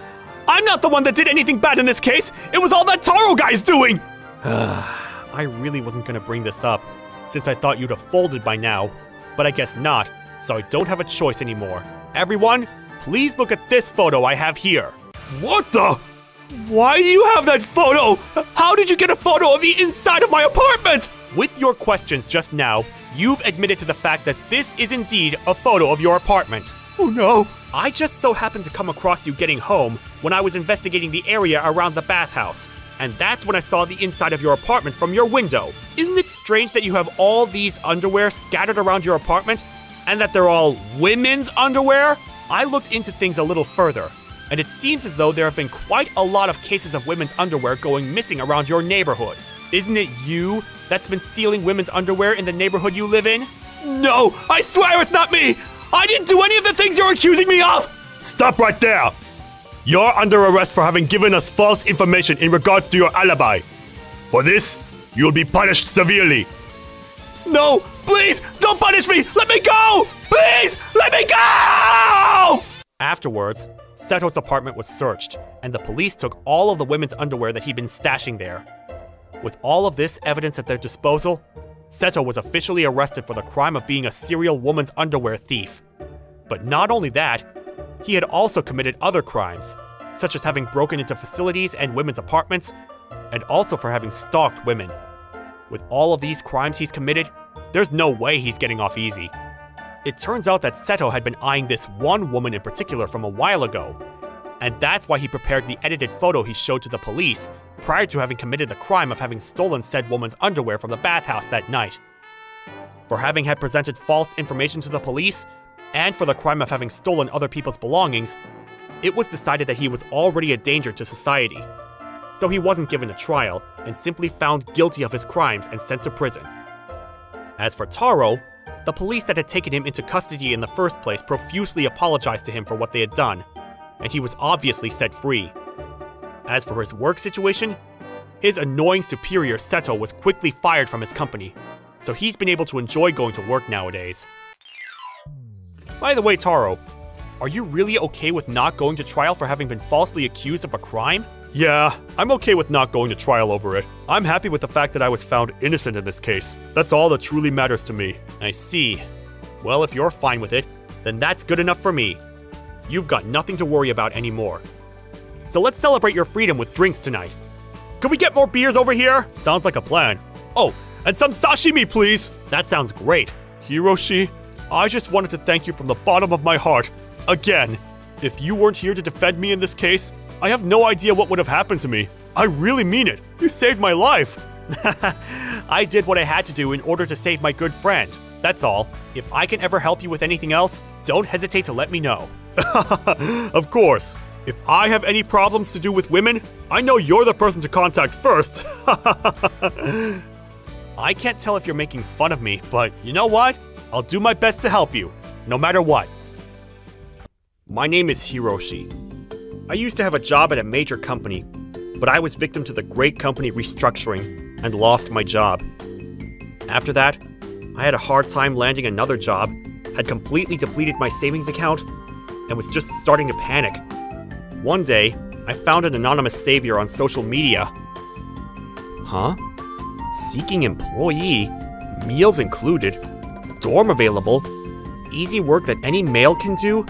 I'm not the one that did anything bad in this case. It was all that Taro guy's doing. I really wasn't going to bring this up, since I thought you'd have folded by now, but I guess not, so I don't have a choice anymore. Everyone, please look at this photo I have here. What the? Why do you have that photo? How did you get a photo of the inside of my apartment? With your questions just now, you've admitted to the fact that this is indeed a photo of your apartment. Oh no. I just so happened to come across you getting home when I was investigating the area around the bathhouse. And that's when I saw the inside of your apartment from your window. Isn't it strange that you have all these underwear scattered around your apartment? And that they're all women's underwear? I looked into things a little further, and it seems as though there have been quite a lot of cases of women's underwear going missing around your neighborhood. Isn't it you that's been stealing women's underwear in the neighborhood you live in? No, I swear it's not me! I didn't do any of the things you're accusing me of! Stop right there! You're under arrest for having given us false information in regards to your alibi. For this, you'll be punished severely. No, please, don't punish me! Let me go! Please, let me go! Afterwards, Seto's apartment was searched, and the police took all of the women's underwear that he'd been stashing there. With all of this evidence at their disposal, Seto was officially arrested for the crime of being a serial woman's underwear thief. But not only that, he had also committed other crimes, such as having broken into facilities and women's apartments, and also for having stalked women. With all of these crimes he's committed, There's no way he's getting off easy. It turns out that Seto had been eyeing this one woman in particular from a while ago, and that's why he prepared the edited photo he showed to the police prior to having committed the crime of having stolen said woman's underwear from the bathhouse that night. For having had presented false information to the police, and for the crime of having stolen other people's belongings, it was decided that he was already a danger to society. So he wasn't given a trial, and simply found guilty of his crimes and sent to prison. As for Taro, the police that had taken him into custody in the first place profusely apologized to him for what they had done, and he was obviously set free. As for his work situation, his annoying superior Seto was quickly fired from his company, so he's been able to enjoy going to work nowadays. By the way, Taro, are you really okay with not going to trial for having been falsely accused of a crime? Yeah, I'm okay with not going to trial over it. I'm happy with the fact that I was found innocent in this case. That's all that truly matters to me. I see. Well, if you're fine with it, then that's good enough for me. You've got nothing to worry about anymore. So let's celebrate your freedom with drinks tonight. Could we get more beers over here? Sounds like a plan. Oh, and some sashimi, please. That sounds great. Hiroshi, I just wanted to thank you from the bottom of my heart. Again, if you weren't here to defend me in this case, I have no idea what would have happened to me. I really mean it. You saved my life. I did what I had to do in order to save my good friend. That's all. If I can ever help you with anything else, don't hesitate to let me know. Of course. If I have any problems to do with women, I know you're the person to contact first. I can't tell if you're making fun of me, but you know what? I'll do my best to help you, no matter what. My name is Hiroshi. I used to have a job at a major company, but I was victim to the great company restructuring and lost my job. After that, I had a hard time landing another job, had completely depleted my savings account, and was just starting to panic. One day, I found an anonymous savior on social media. Huh? Seeking employee, meals included, dorm available, easy work that any male can do,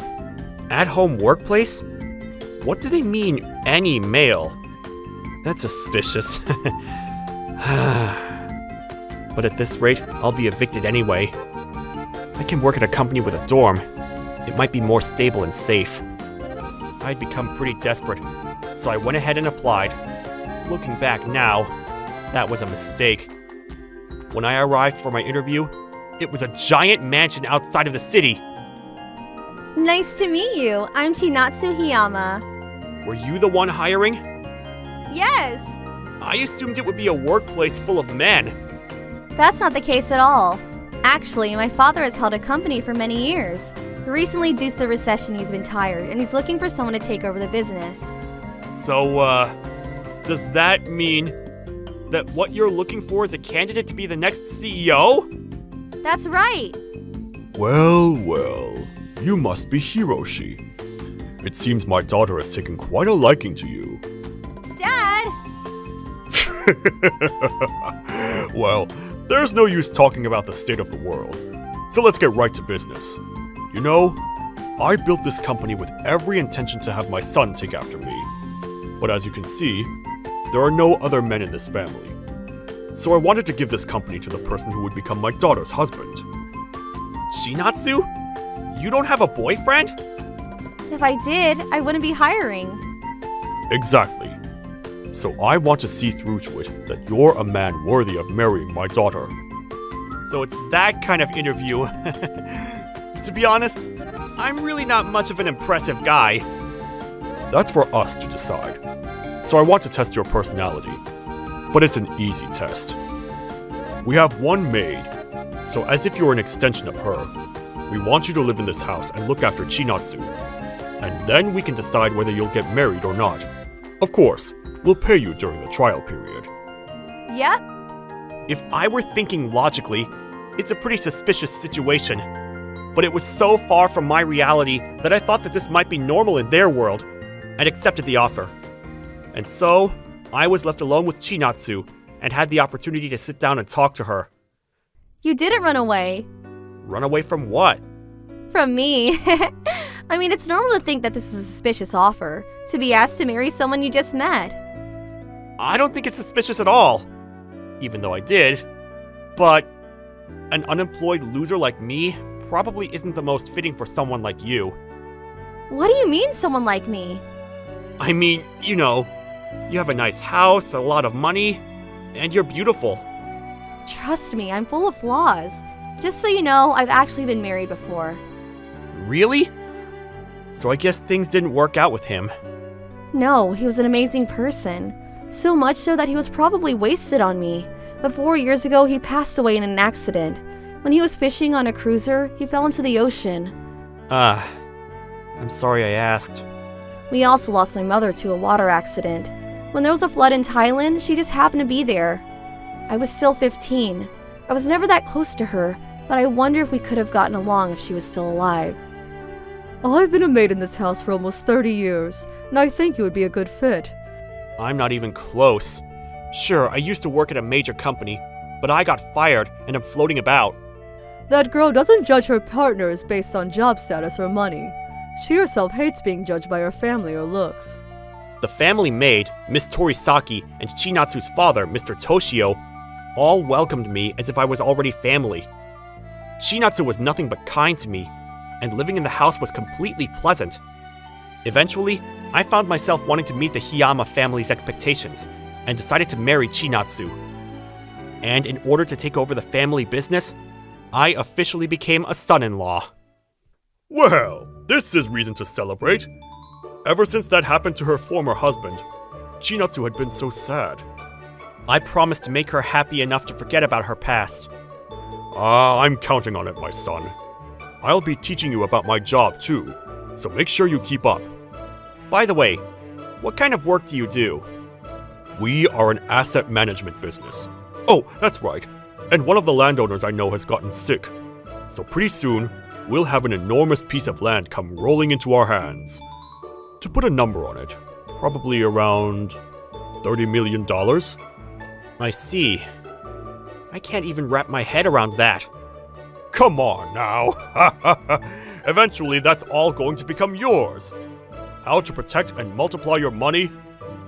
at-home workplace? What do they mean, any male? That's suspicious. But at this rate, I'll be evicted anyway. I can work at a company with a dorm. It might be more stable and safe. I'd become pretty desperate, so I went ahead and applied. Looking back now, that was a mistake. When I arrived for my interview, it was a giant mansion outside of the city. Nice to meet you. I'm Chinatsu Hiyama. Were you the one hiring? Yes! I assumed it would be a workplace full of men. That's not the case at all. Actually, my father has held a company for many years. Recently, due to the recession, he's been tired, and he's looking for someone to take over the business. So, does that mean that what you're looking for is a candidate to be the next CEO? That's right. Well, you must be Hiroshi. It seems my daughter has taken quite a liking to you. Dad! Well, there's no use talking about the state of the world. So let's get right to business. You know, I built this company with every intention to have my son take after me. But as you can see, there are no other men in this family. So I wanted to give this company to the person who would become my daughter's husband. Shinatsu? You don't have a boyfriend? If I did, I wouldn't be hiring. Exactly. So I want to see through to it that you're a man worthy of marrying my daughter. So it's that kind of interview. To be honest, I'm really not much of an impressive guy. That's for us to decide. So I want to test your personality. But it's an easy test. We have one maid, so as if you're an extension of her, we want you to live in this house and look after Chinatsu. And then we can decide whether you'll get married or not. Of course, we'll pay you during the trial period. Yep. If I were thinking logically, it's a pretty suspicious situation. But it was so far from my reality that I thought that this might be normal in their world, and accepted the offer. And so, I was left alone with Chinatsu, and had the opportunity to sit down and talk to her. You didn't run away. Run away from what? From me. I mean, it's normal to think that this is a suspicious offer, to be asked to marry someone you just met. I don't think it's suspicious at all. Even though I did. But An unemployed loser like me probably isn't the most fitting for someone like you. What do you mean, someone like me? I mean, you know, you have a nice house, a lot of money, and you're beautiful. Trust me, I'm full of flaws. Just so you know, I've actually been married before. Really? So I guess things didn't work out with him. No, he was an amazing person. So much so that he was probably wasted on me. But 4 years ago, he passed away in an accident. When he was fishing on a cruiser, he fell into the ocean. I'm sorry I asked. We also lost my mother to a water accident. When there was a flood in Thailand, she just happened to be there. I was still 15. I was never that close to her, but I wonder if we could have gotten along if she was still alive. I've been a maid in this house for almost 30 years, and I think you would be a good fit. I'm not even close. Sure, I used to work at a major company, but I got fired and I'm floating about. That girl doesn't judge her partners based on job status or money. She herself hates being judged by her family or looks. The family maid, Miss Torisaki, and Chinatsu's father, Mr. Toshio, all welcomed me as if I was already family. Chinatsu was nothing but kind to me, and living in the house was completely pleasant. Eventually, I found myself wanting to meet the Hiyama family's expectations, and decided to marry Chinatsu. And in order to take over the family business, I officially became a son-in-law. Well, this is reason to celebrate. Ever since that happened to her former husband, Chinatsu had been so sad. I promised to make her happy enough to forget about her past. I'm counting on it, my son. I'll be teaching you about my job too, so make sure you keep up. By the way, what kind of work do you do? We are an asset management business. Oh, that's right. And one of the landowners I know has gotten sick. So pretty soon, we'll have an enormous piece of land come rolling into our hands. To put a number on it, probably around $30 million. I see. I can't even wrap my head around that. Come on now. Eventually, that's all going to become yours. How to protect and multiply your money?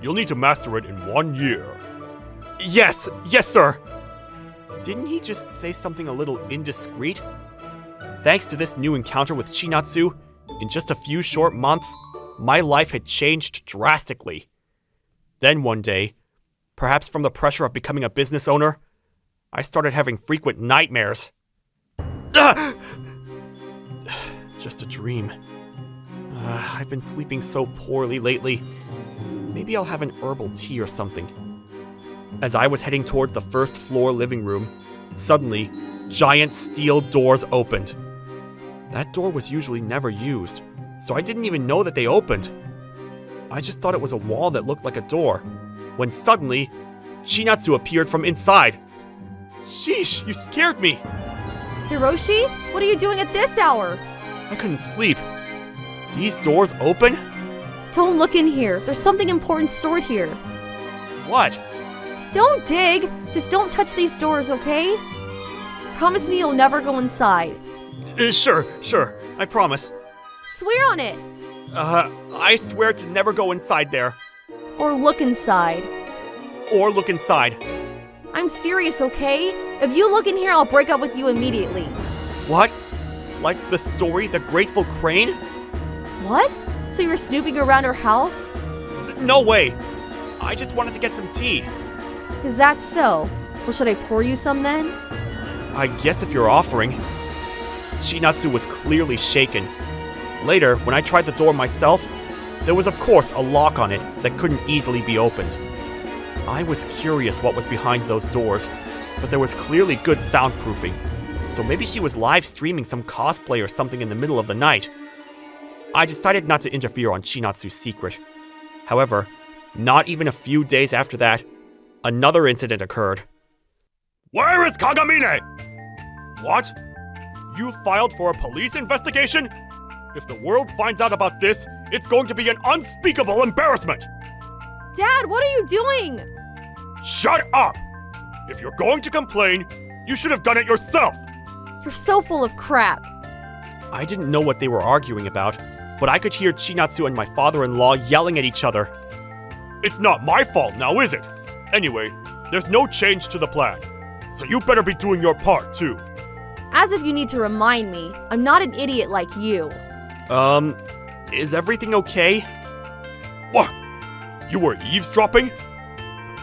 You'll need to master it in 1 year. Yes, sir. Didn't he just say something a little indiscreet? Thanks to this new encounter with Chinatsu, in just a few short months, my life had changed drastically. Then one day, perhaps from the pressure of becoming a business owner, I started having frequent nightmares. Just a dream. I've been sleeping so poorly lately. Maybe I'll have an herbal tea or something. As I was heading toward the first floor living room, suddenly, giant steel doors opened. That door was usually never used, so I didn't even know that they opened. I just thought it was a wall that looked like a door, when suddenly, Chinatsu appeared from inside. Sheesh, you scared me! Hiroshi, what are you doing at this hour? I couldn't sleep. These doors open? Don't look in here. There's something important stored here. What? Don't dig. Just don't touch these doors, okay? Promise me you'll never go inside. Sure. I promise. Swear on it. I swear to never go inside there. Or look inside. Or look inside. I'm serious, okay? If you look in here, I'll break up with you immediately. What? Like the story, The Grateful Crane? What? So you were snooping around her house? No way! I just wanted to get some tea. Is that so? Well, should I pour you some then? I guess if you're offering. Chinatsu was clearly shaken. Later, when I tried the door myself, there was of course a lock on it that couldn't easily be opened. I was curious what was behind those doors, but there was clearly good soundproofing, so maybe she was live streaming some cosplay or something in the middle of the night. I decided not to interfere on Chinatsu's secret. However, not even a few days after that, another incident occurred. Where is Kagamine? What? You filed for a police investigation? If the world finds out about this, it's going to be an unspeakable embarrassment! Dad, what are you doing? Shut up! If you're going to complain, you should have done it yourself! You're so full of crap. I didn't know what they were arguing about, but I could hear Chinatsu and my father-in-law yelling at each other. It's not my fault now, is it? Anyway, there's no change to the plan, so you better be doing your part too. As if you need to remind me, I'm not an idiot like you. Is everything okay? What? You were eavesdropping?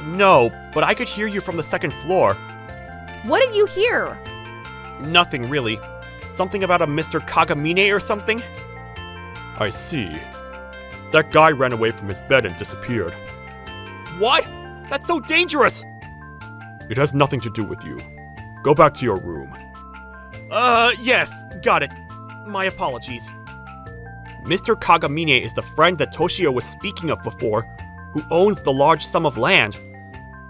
No, but I could hear you from the second floor. What did you hear? Nothing really. Something about a Mr. Kagamine or something? I see. That guy ran away from his bed and disappeared. What? That's so dangerous! It has nothing to do with you. Go back to your room. Yes, got it. My apologies. Mr. Kagamine is the friend that Toshio was speaking of before, who owns the large sum of land.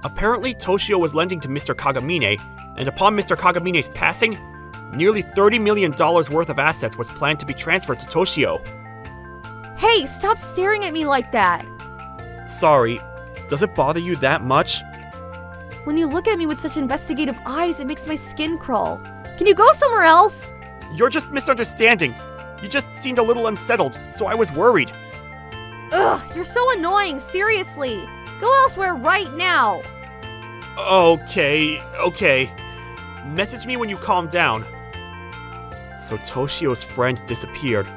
Apparently, Toshio was lending to Mr. Kagamine, and upon Mr. Kagamine's passing, nearly $30 million worth of assets was planned to be transferred to Toshio. Hey, stop staring at me like that. Sorry, does it bother you that much? When you look at me with such investigative eyes, it makes my skin crawl. Can you go somewhere else? You're just misunderstanding. You just seemed a little unsettled, so I was worried. Ugh, you're so annoying, seriously. Go elsewhere right now. Okay. Message me when you calm down. So Toshio's friend disappeared.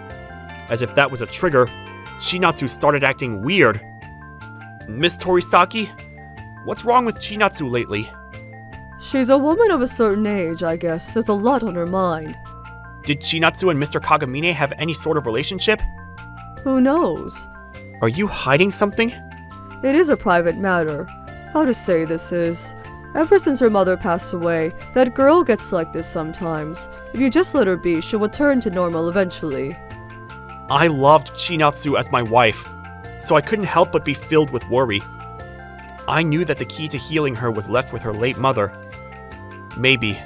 As if that was a trigger, Chinatsu started acting weird. Miss Torisaki, what's wrong with Chinatsu lately? She's a woman of a certain age, I guess. There's a lot on her mind. Did Chinatsu and Mr. Kagamine have any sort of relationship? Who knows? Are you hiding something? It is a private matter. How to say this is... Ever since her mother passed away, that girl gets like this sometimes. If you just let her be, she'll return to normal eventually. I loved Chinatsu as my wife, so I couldn't help but be filled with worry. I knew that the key to healing her was left with her late mother. Maybe,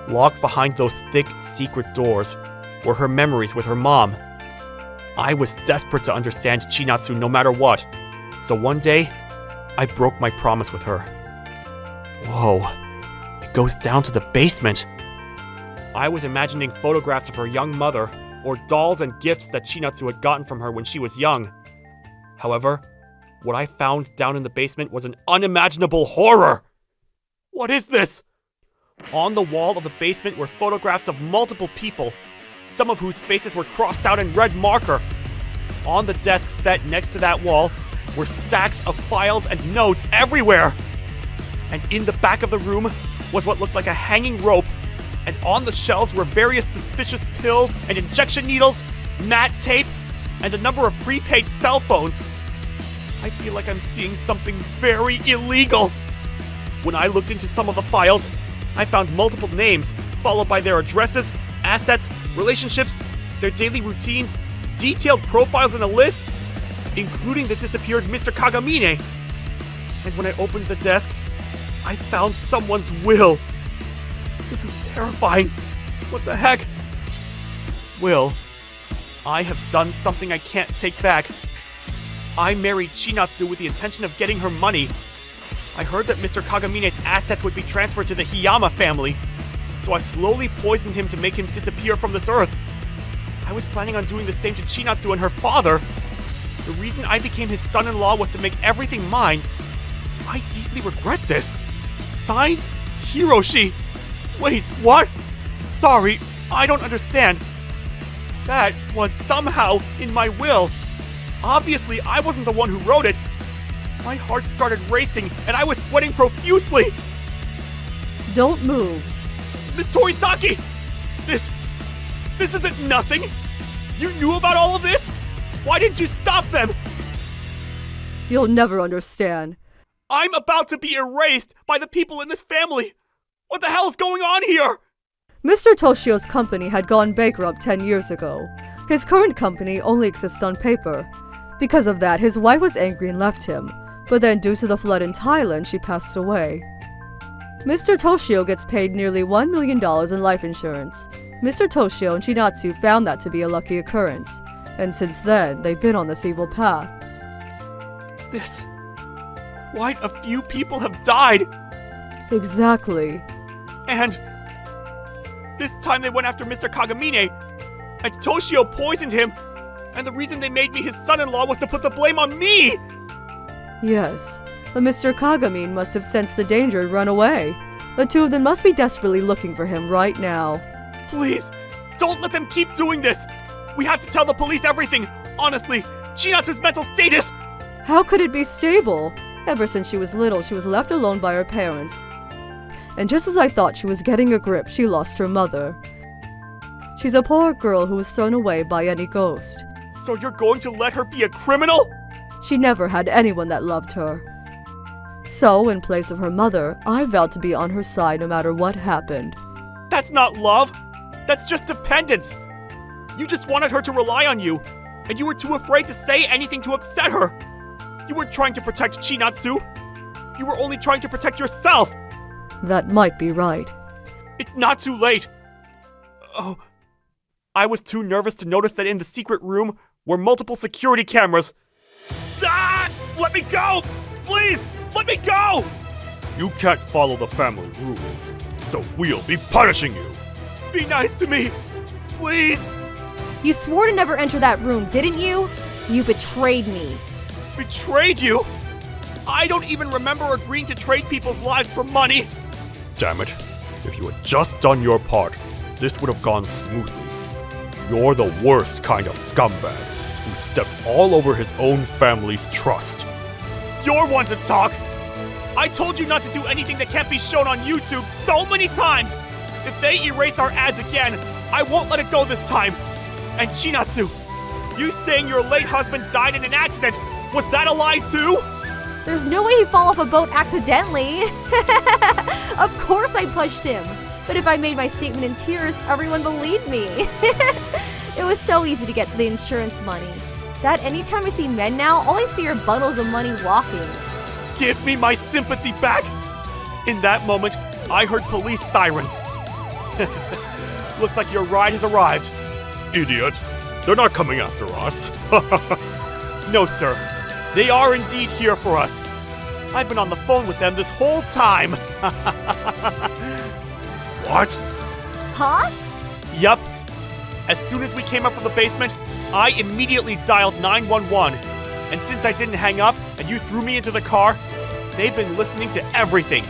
locked behind those thick, secret doors, were her memories with her mom. I was desperate to understand Chinatsu no matter what, so one day, I broke my promise with her. Whoa, it goes down to the basement. I was imagining photographs of her young mother, or dolls and gifts that Chinatsu had gotten from her when she was young. However, what I found down in the basement was an unimaginable horror! What is this? On the wall of the basement were photographs of multiple people, some of whose faces were crossed out in red marker. On the desk set next to that wall were stacks of files and notes everywhere. And in the back of the room was what looked like a hanging rope, and on the shelves were various suspicious pills and injection needles, matte tape, and a number of prepaid cell phones. I feel like I'm seeing something very illegal. When I looked into some of the files, I found multiple names, followed by their addresses, assets, relationships, their daily routines, detailed profiles and a list, including the disappeared Mr. Kagamine. And when I opened the desk, I found someone's will. This is terrifying. What the heck? Will, I have done something I can't take back. I married Chinatsu with the intention of getting her money. I heard that Mr. Kagamine's assets would be transferred to the Hiyama family, so I slowly poisoned him to make him disappear from this earth. I was planning on doing the same to Chinatsu and her father. The reason I became his son-in-law was to make everything mine. I deeply regret this. Signed, Hiroshi. Wait, what? Sorry, I don't understand. That was somehow in my will. Obviously, I wasn't the one who wrote it. My heart started racing, and I was sweating profusely. Don't move. Miss Torisaki! This isn't nothing! You knew about all of this? Why didn't you stop them? You'll never understand. I'm about to be erased by the people in this family! What the hell is going on here? Mr. Toshio's company had gone bankrupt 10 years ago. His current company only exists on paper. Because of that, his wife was angry and left him. But then due to the flood in Thailand, she passed away. Mr. Toshio gets paid nearly $1 million in life insurance. Mr. Toshio and Chinatsu found that to be a lucky occurrence. And since then, they've been on this evil path. Quite a few people have died. Exactly. And this time they went after Mr. Kagamine, and Toshio poisoned him, and the reason they made me his son-in-law was to put the blame on me! Yes, but Mr. Kagamine must have sensed the danger and run away. The two of them must be desperately looking for him right now. Please, don't let them keep doing this. We have to tell the police everything. Honestly, Chinatsu's mental status. How could it be stable? Ever since she was little, she was left alone by her parents. And just as I thought she was getting a grip, she lost her mother. She's a poor girl who was thrown away by any ghost. So you're going to let her be a criminal? She never had anyone that loved her. So, in place of her mother, I vowed to be on her side no matter what happened. That's not love. That's just dependence. You just wanted her to rely on you, and you were too afraid to say anything to upset her. You weren't trying to protect Chinatsu. You were only trying to protect yourself. That might be right. It's not too late. Oh, I was too nervous to notice that in the secret room were multiple security cameras. Ah! Let me go! Please, let me go! You can't follow the family rules, so we'll be punishing you. Be nice to me, please. You swore to never enter that room, didn't you? You betrayed me. Betrayed you? I don't even remember agreeing to trade people's lives for money. Damn it. If you had just done your part, this would have gone smoothly. You're the worst kind of scumbag who stepped all over his own family's trust. You're one to talk. I told you not to do anything that can't be shown on YouTube so many times. If they erase our ads again, I won't let it go this time. And Chinatsu, you saying your late husband died in an accident, was that a lie too? There's no way he'd fall off a boat accidentally. Of course I pushed him. But if I made my statement in tears, everyone believed me. It was so easy to get the insurance money. That anytime I see men now, all I see are bundles of money walking. Give me my sympathy back. In that moment, I heard police sirens. Looks like your ride has arrived. Idiot. They're not coming after us. No, sir. They are indeed here for us. I've been on the phone with them this whole time. What? Huh? Yup. As soon as we came up from the basement, I immediately dialed 911. And since I didn't hang up and you threw me into the car, they've been listening to everything.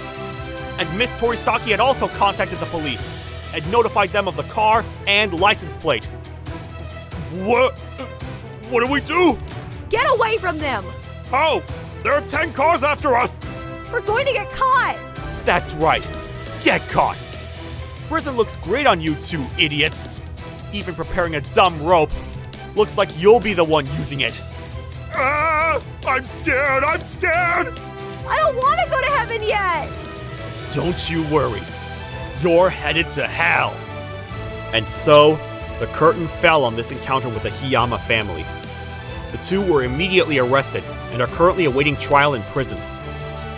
And Miss Torisaki had also contacted the police and notified them of the car and license plate. What? What do we do? Get away from them! How? There are 10 cars after us! We're going to get caught! That's right. Get caught. Prison looks great on you two idiots. Even preparing a dumb rope. Looks like you'll be the one using it. Ah! I'm scared! I'm scared! I don't want to go to heaven yet! Don't you worry. You're headed to hell. And so, the curtain fell on this encounter with the Hiyama family. The two were immediately arrested and are currently awaiting trial in prison.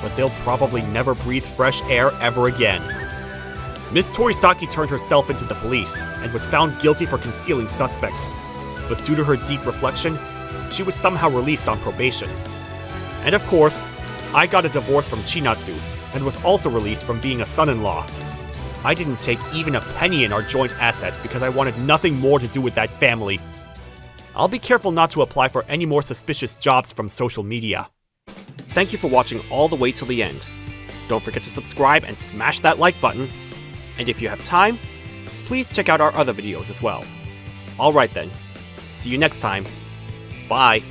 But they'll probably never breathe fresh air ever again. Miss Torisaki turned herself into the police and was found guilty for concealing suspects. But due to her deep reflection, she was somehow released on probation. And of course, I got a divorce from Chinatsu and was also released from being a son-in-law. I didn't take even a penny in our joint assets because I wanted nothing more to do with that family. I'll be careful not to apply for any more suspicious jobs from social media. Thank you for watching all the way till the end. Don't forget to subscribe and smash that like button. And if you have time, please check out our other videos as well. Alright then, see you next time. Bye.